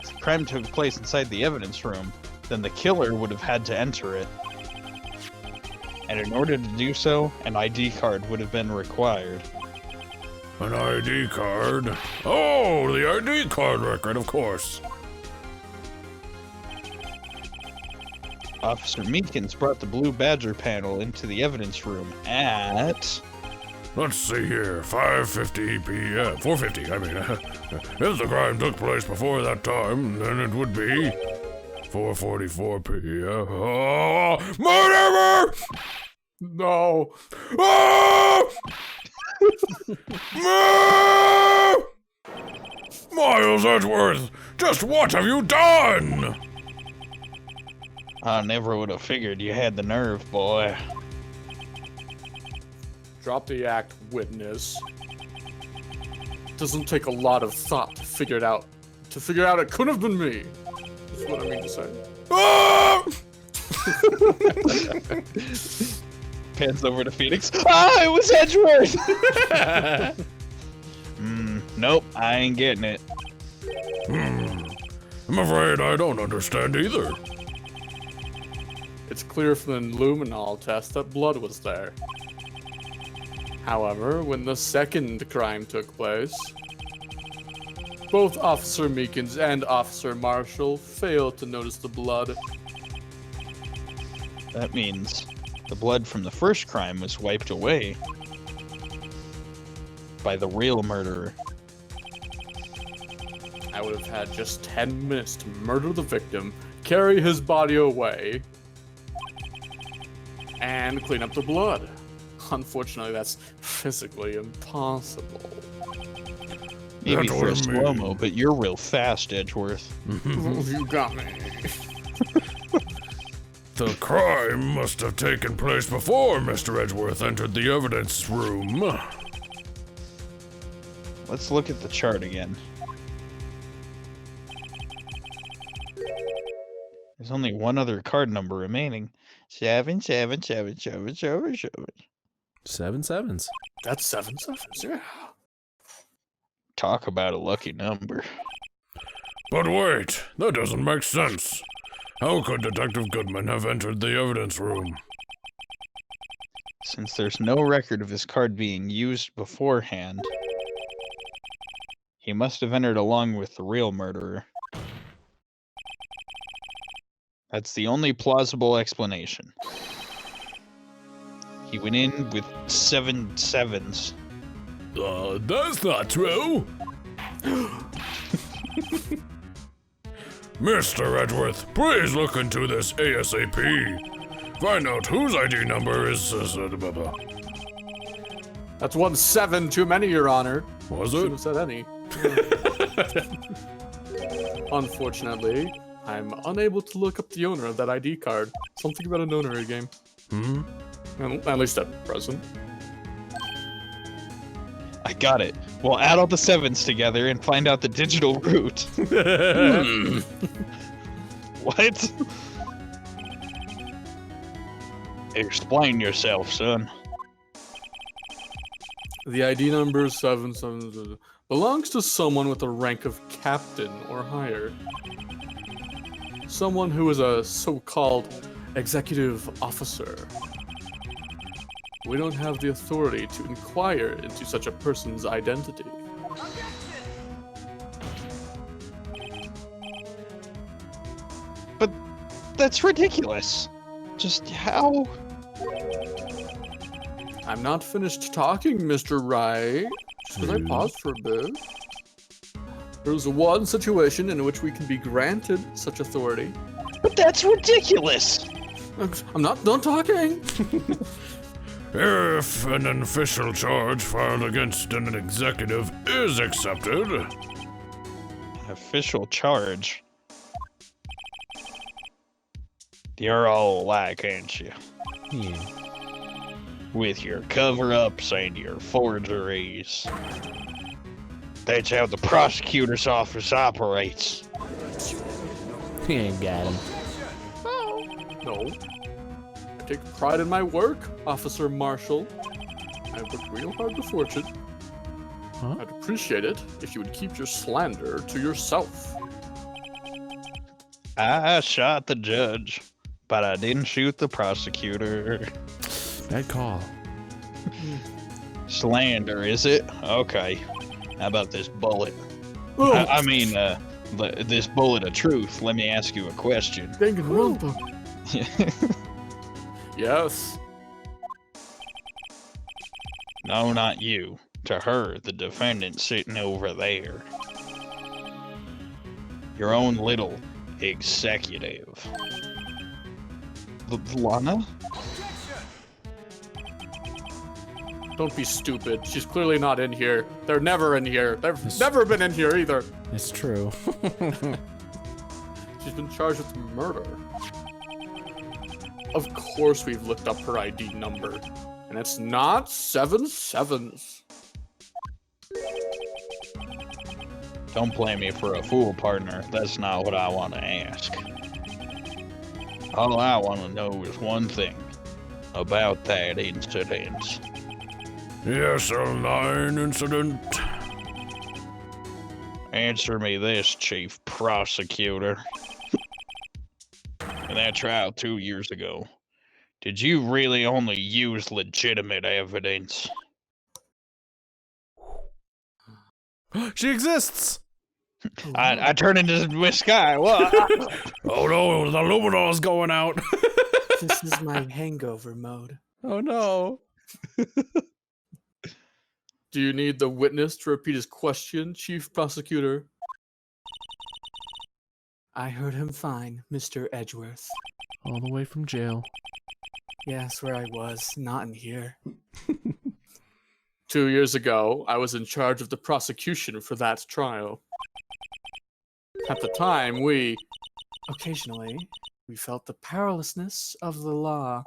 If the crime took place inside the evidence room, then the killer would have had to enter it. And in order to do so, an ID card would have been required. An ID card? Oh, the ID card record, of course. Officer Meekins brought the Blue Badger panel into the evidence room at... Let's see here, 5:50 p.m. 4:50, I mean. If the crime took place before that time, then it would be 4:44 p.m. Oh, murderer! No! Oh! No! Miles Edgeworth, just what have you done? I never would have figured you had the nerve, boy. Drop the act, witness. Doesn't take a lot of thought to figure it out. To figure out it could have been me. That's what I mean to say. Ah! Pans over to Phoenix. Ah, it was Edgeworth! Nope, I ain't getting it. I'm afraid I don't understand either. It's clear from the luminol test that blood was there. However, when the second crime took place, both Officer Meekins and Officer Marshall failed to notice the blood. That means the blood from the first crime was wiped away by the real murderer. I would have had just 10 minutes to murder the victim, carry his body away, and clean up the blood. Unfortunately, that's physically impossible. Maybe That's for what a I slow-mo, mean. but you're real fast, Edgeworth. You got me. The crime must have taken place before Mr. Edgeworth entered the evidence room. Let's look at the chart again. There's only one other card number remaining. 7777777. 7 sevens. That's 7 sevens, yeah. Talk about a lucky number. But wait, that doesn't make sense. How could Detective Goodman have entered the evidence room? Since there's no record of his card being used beforehand, he must have entered along with the real murderer. That's the only plausible explanation. He went in with 7 sevens. That's not true. Mr. Edgeworth, please look into this ASAP. Find out whose ID number is. That's 1 7 too many, Your Honor. Was Shouldn't it? have said any. Unfortunately, I'm unable to look up the owner of that ID card. Something about an owner game. At least at present. I got it. We'll add all the sevens together and find out the digital root. What? Explain yourself, son. The ID number 777 belongs to someone with the rank of captain or higher. Someone who is a so-called executive officer. We don't have the authority to inquire into such a person's identity. But that's ridiculous. Just how? I'm not finished talking, Mr. Wright. Just because I paused for a bit. There's one situation in which we can be granted such authority. But that's ridiculous. I'm not done talking. If an official charge filed against an executive is accepted, An official charge. You're all alike, ain't you? Yeah. With your cover-ups and your forgeries. That's how the prosecutor's office operates. He ain't got him. No. I take pride in my work, Officer Marshall. I've worked real hard to forge it. Huh? I'd appreciate it if you would keep your slander to yourself. I shot the judge, but I didn't shoot the prosecutor. Bad call. Slander, is it? Okay. How about this bullet? Oh, I mean, this bullet of truth. Let me ask you a question. Danganronpa. Yes. No, not you. To her, the defendant sitting over there. Your own little executive. Lana? Don't be stupid. She's clearly not in here. They're never in here. They've never been in here either. It's true. She's been charged with murder. Of course we've looked up her ID number. And it's not 7 sevens. Don't play me for a fool, partner. That's not what I want to ask. All I want to know is one thing. about that incident. Yes, L9 incident. Answer me this, Chief Prosecutor. In that trial 2 years ago, did you really only use legitimate evidence? She exists! I turned into Miss Sky. What? Oh no, the luminol's going out. This is my hangover mode. Oh no. Do you need the witness to repeat his question, Chief Prosecutor? I heard him fine, Mr. Edgeworth. All the way from jail. Yes, where I was, not in here. 2 years ago, I was in charge of the prosecution for that trial. At the time, Occasionally, we felt the powerlessness of the law.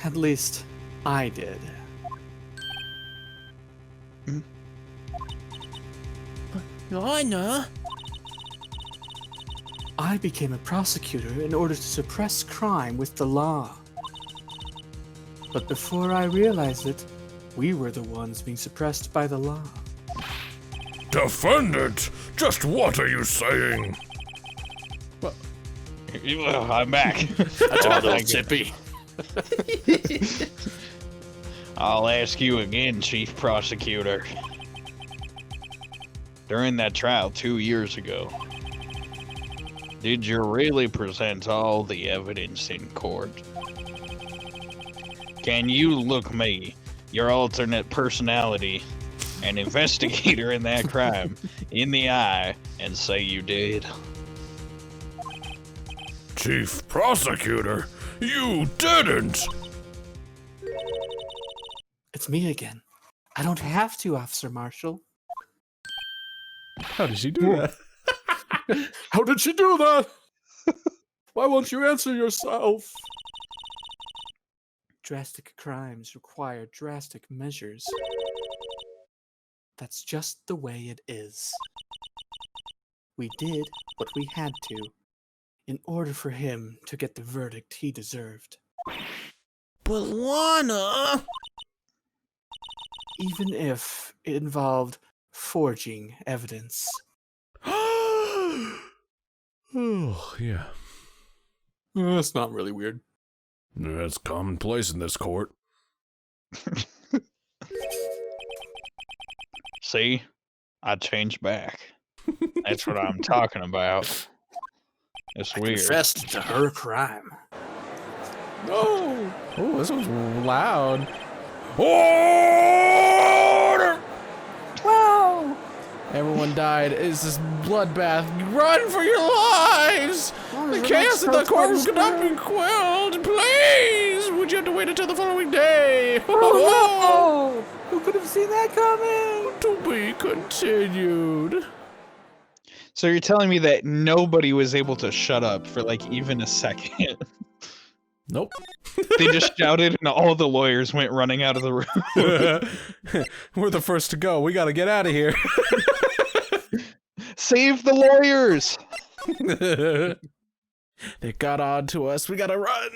At least, I did. Anna? I became a prosecutor in order to suppress crime with the law. But before I realized it, we were the ones being suppressed by the law. Defendant, just what are you saying? I'm back. that's a little thank you. chippy. I'll ask you again, Chief Prosecutor. During that trial 2 years ago, did you really present all the evidence in court? Can you look me, your alternate personality, an investigator in that crime, in the eye and say you did? Chief Prosecutor, you didn't! It's me again. I don't have to, Officer Marshall. How did she do that? How did she do that? Why won't you answer yourself? Drastic crimes require drastic measures. That's just the way it is. We did what we had to in order for him to get the verdict he deserved. But Lana! Even if it involved forging evidence. Oh, yeah. That's not really weird. That's commonplace in this court. See? I changed back. That's what I'm talking about. It's weird. Confessed to her crime. No! Oh, this was loud. Order! Wow! Everyone died. It's this bloodbath. Run for your lives! The chaos in the courtroom could not be quelled. Please! Would you have to wait until the following day? Oh no! Who could have seen that coming? To be continued. So you're telling me that nobody was able to shut up for like even a second? Nope. They just shouted and all the lawyers went running out of the room. We're the first to go. We gotta get out of here. Save the lawyers! They got on to us. We gotta run.